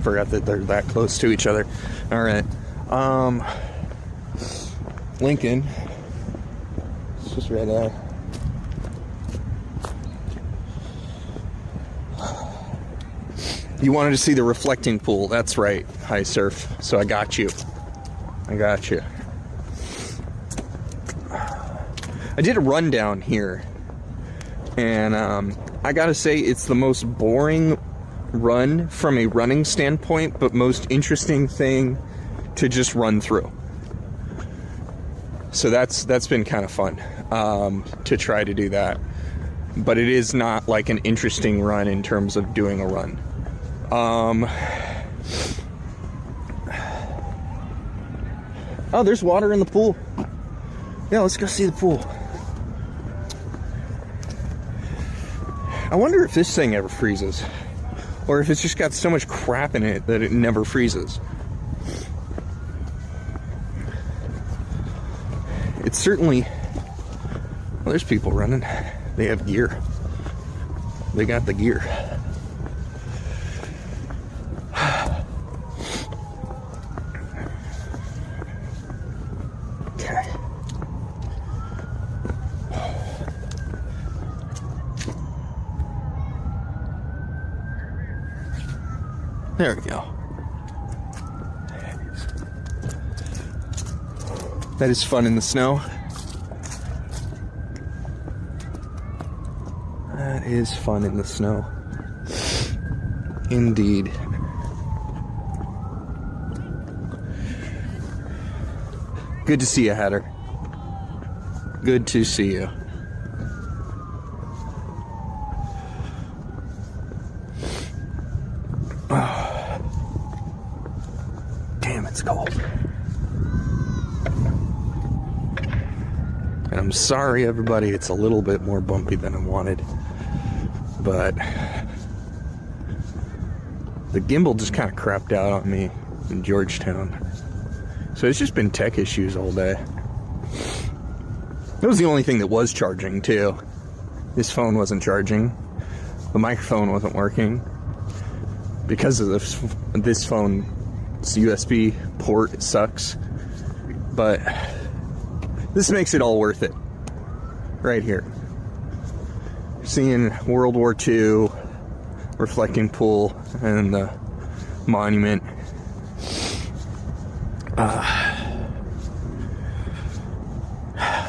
forgot that they're that close to each other. Alright. Lincoln. It's just right there. You wanted to see the reflecting pool. That's right, High Surf. So I got you. I did a rundown here. And I gotta say, it's the most boring run from a running standpoint, but most interesting thing to just run through. So that's been kind of fun to try to do that. But it is not like an interesting run in terms of doing a run. Oh, there's water in the pool. Yeah, let's go see the pool. I wonder if this thing ever freezes. Or if it's just got so much crap in it that it never freezes. It's certainly... Well, there's people running. They have gear. They got the gear. Okay. There we go. That is fun in the snow. That is fun in the snow. Indeed. Good to see you, Hatter. Good to see you. Damn, it's cold. And I'm sorry, everybody, it's a little bit more bumpy than I wanted. But the gimbal just kind of crapped out on me in Georgetown. So it's just been tech issues all day. That was the only thing that was charging, too. This phone wasn't charging. The microphone wasn't working. Because of this phone's USB port, it sucks. But this makes it all worth it. Right here. Seeing World War II, reflecting pool and the monument.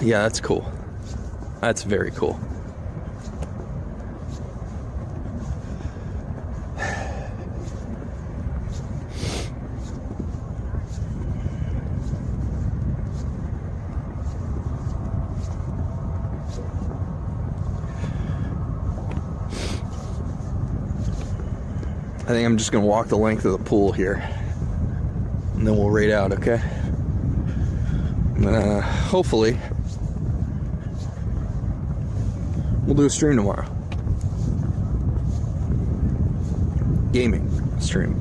Yeah, that's cool. That's very cool. I think I'm just gonna walk the length of the pool here, and then we'll raid out, okay? Hopefully, we'll do a stream tomorrow. Gaming stream.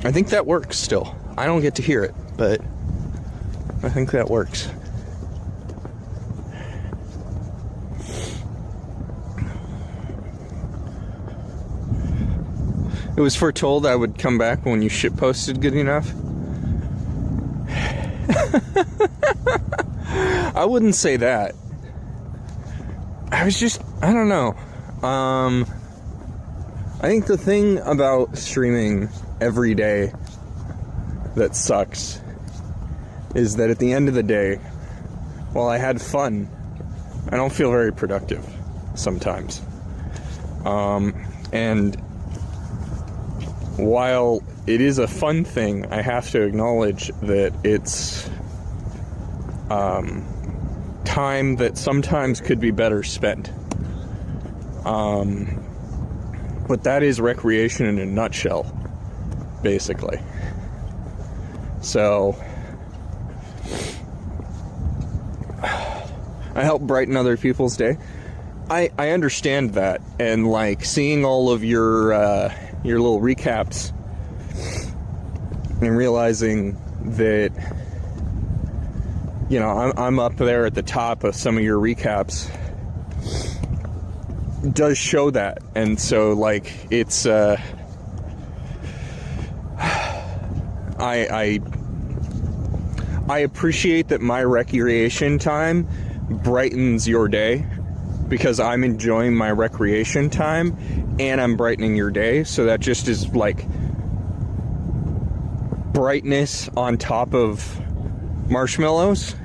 I think that works still. I don't get to hear it, but I think that works. It was foretold I would come back when you shit posted good enough. I wouldn't say that. I don't know. I think the thing about streaming every day that sucks is that at the end of the day, while I had fun, I don't feel very productive sometimes. And while it is a fun thing, I have to acknowledge that it's time that sometimes could be better spent. But that is recreation in a nutshell, basically. So I help brighten other people's day. I understand that, and like seeing all of your little recaps and realizing that, you know, I'm up there at the top of some of your recaps does show that. And so like it's I appreciate that my recreation time brightens your day, because I'm enjoying my recreation time and I'm brightening your day. So that just is like brightness on top of marshmallows,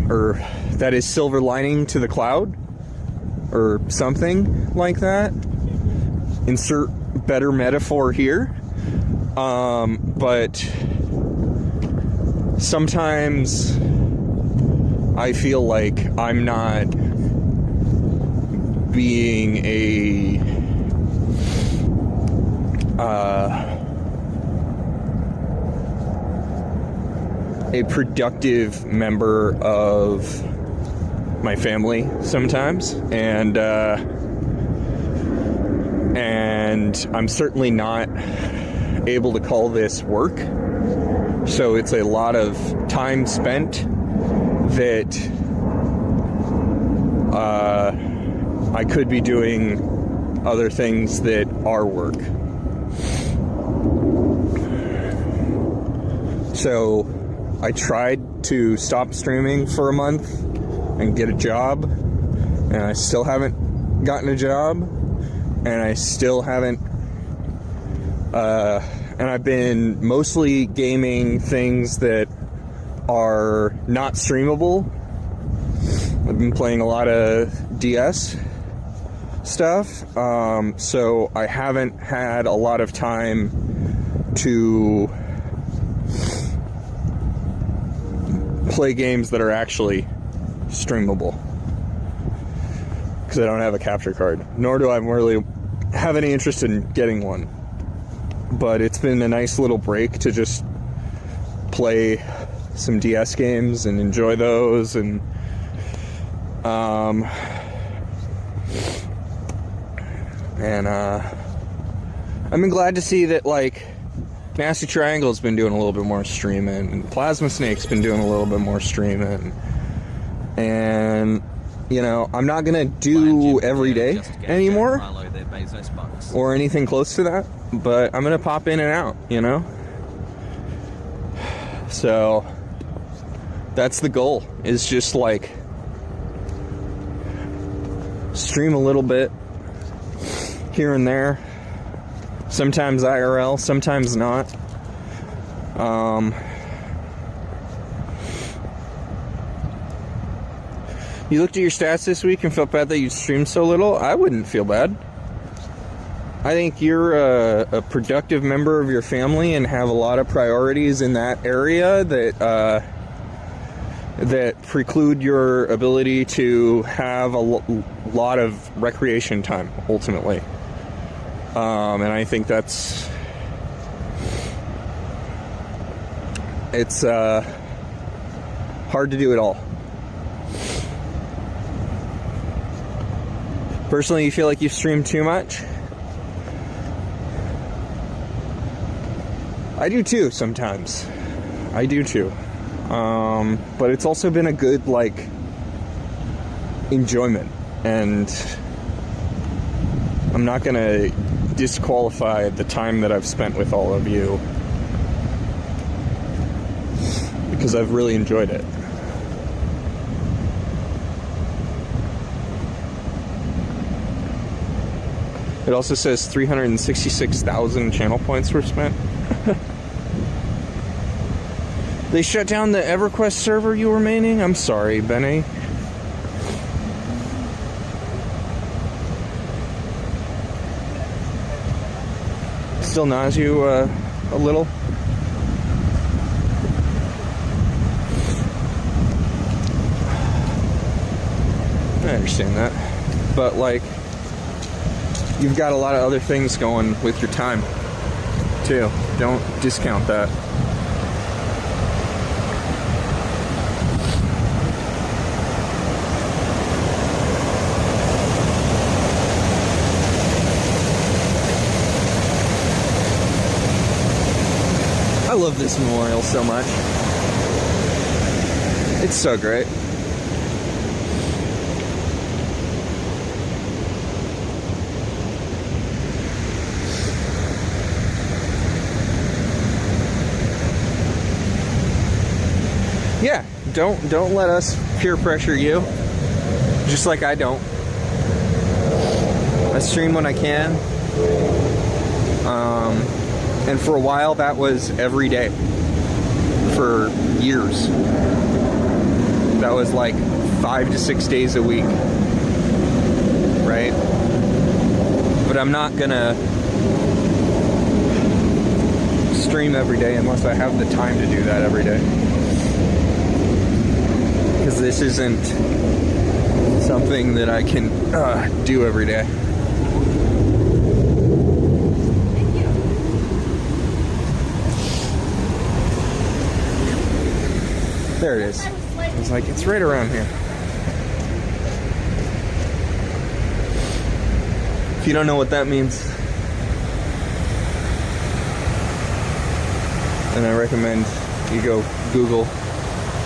or that is silver lining to the cloud, or something like that. Insert better metaphor here. But sometimes I feel like I'm not being a productive member of my family sometimes, and I'm certainly not able to call this work. So it's a lot of time spent that I could be doing other things that are work. So I tried to stop streaming for a month and get a job, and I still haven't gotten a job, and I still haven't and I've been mostly gaming things that are not streamable. I've been playing a lot of DS stuff, so I haven't had a lot of time to play games that are actually streamable, because I don't have a capture card, nor do I really have any interest in getting one. But it's been a nice little break to just play some DS games and enjoy those, and I've been glad to see that, like, Nasty Triangle's been doing a little bit more streaming, and Plasma Snake's been doing a little bit more streaming. And, you know, I'm not gonna do every day anymore, or anything close to that, but I'm gonna pop in and out, you know? So, that's the goal, is just like, stream a little bit here and there. Sometimes IRL, sometimes not. You looked at your stats this week and felt bad that you streamed so little? I wouldn't feel bad. I think you're a productive member of your family and have a lot of priorities in that area that that preclude your ability to have a lot of recreation time, ultimately. And I think it's hard to do it all. Personally, you feel like you've streamed too much? I do too, sometimes. I do too. But it's also been a good, like, enjoyment. And I'm not gonna disqualify the time that I've spent with all of you, because I've really enjoyed it. It also says 366,000 channel points were spent. They shut down the EverQuest server you were maining? I'm sorry, Benny. Still gnaws you a little? I understand that. But, like, you've got a lot of other things going with your time, too. Don't discount that. I love this memorial so much. It's so great. Yeah, don't let us peer pressure you. Just like I don't. I stream when I can. And for a while that was every day. For years. That was like 5 to 6 days a week. Right? But I'm not gonna stream every day unless I have the time to do that every day. Because this isn't something that I can do every day. There it is. I was like, it's right around here. If you don't know what that means, then I recommend you go Google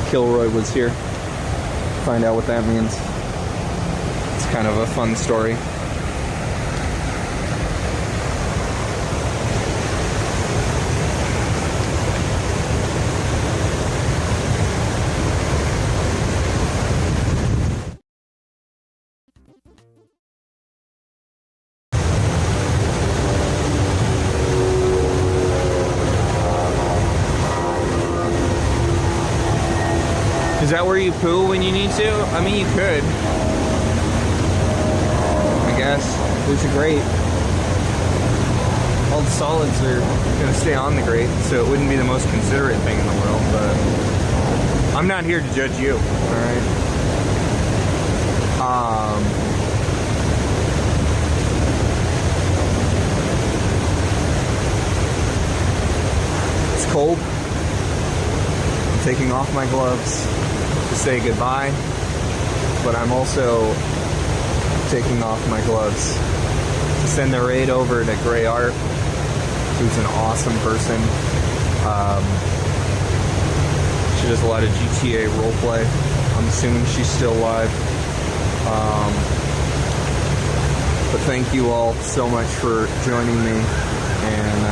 Kilroy was here. Find out what that means. It's kind of a fun story. Is that where you poo when you need to? I mean, you could. I guess. It's a grate. All the solids are going to stay on the grate, so it wouldn't be the most considerate thing in the world, but I'm not here to judge you, alright? It's cold. I'm taking off my gloves to say goodbye, but I'm also taking off my gloves to send the raid over to Gray Art who's an awesome person. She does a lot of GTA roleplay. I'm assuming she's still alive. But thank you all so much for joining me. And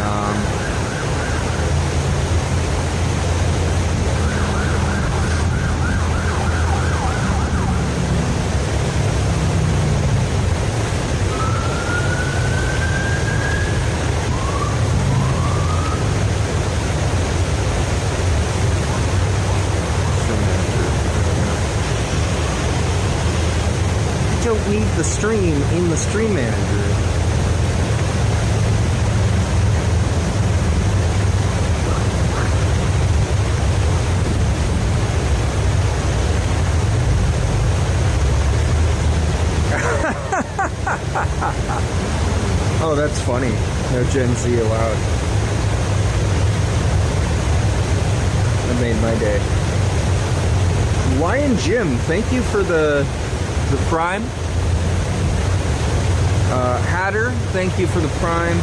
don't need the stream in the stream manager. Oh, that's funny. No Gen Z allowed. That made my day. Lion Jim, thank you for the Prime. Hatter, thank you for the Prime.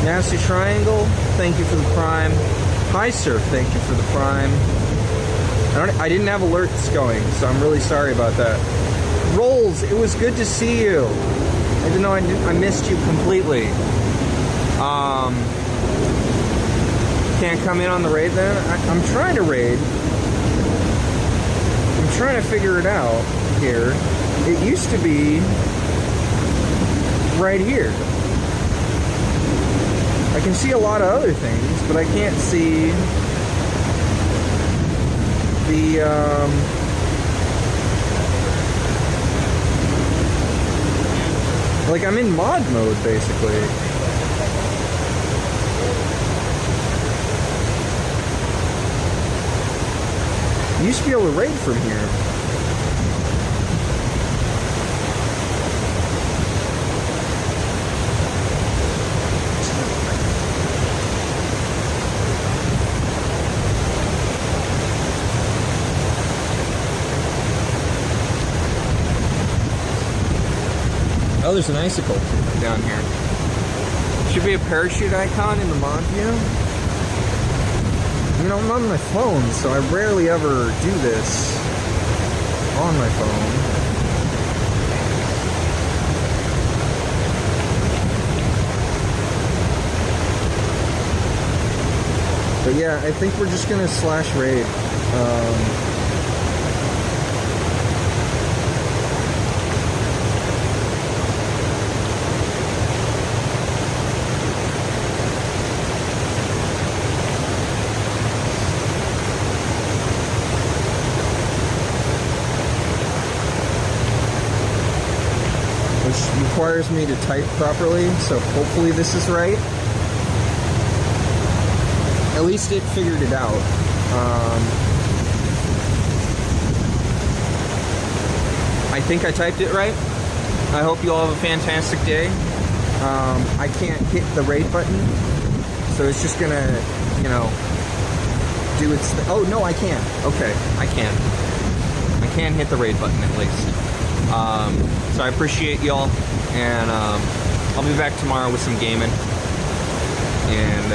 Nasty Triangle, thank you for the Prime. Hi Surf, thank you for the Prime. I didn't have alerts going, so I'm really sorry about that. Rolls, it was good to see you. Even though I missed you completely. Can't come in on the raid then? I'm trying to raid. I'm trying to figure it out here. It used to be right here. I can see a lot of other things, but I can't see the like I'm in mod mode basically. You used to be able to raid from here. Oh, there's an icicle down here. Should be a parachute icon in the mod view. You know, I'm on my phone, so I rarely ever do this on my phone. But yeah, I think we're just gonna slash raid. Requires me to type properly, so hopefully this is right. At least it figured it out. I think I typed it right. I hope you all have a fantastic day. I can't hit the raid button, so it's just gonna, you know, do its thing. Oh, no, I can. Okay, I can. I can hit the raid button at least. So I appreciate y'all, and I'll be back tomorrow with some gaming. And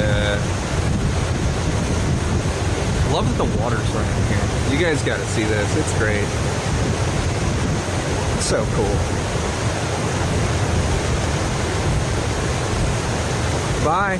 I love that the water's running here. You guys got to see this. It's great. It's so cool. Bye.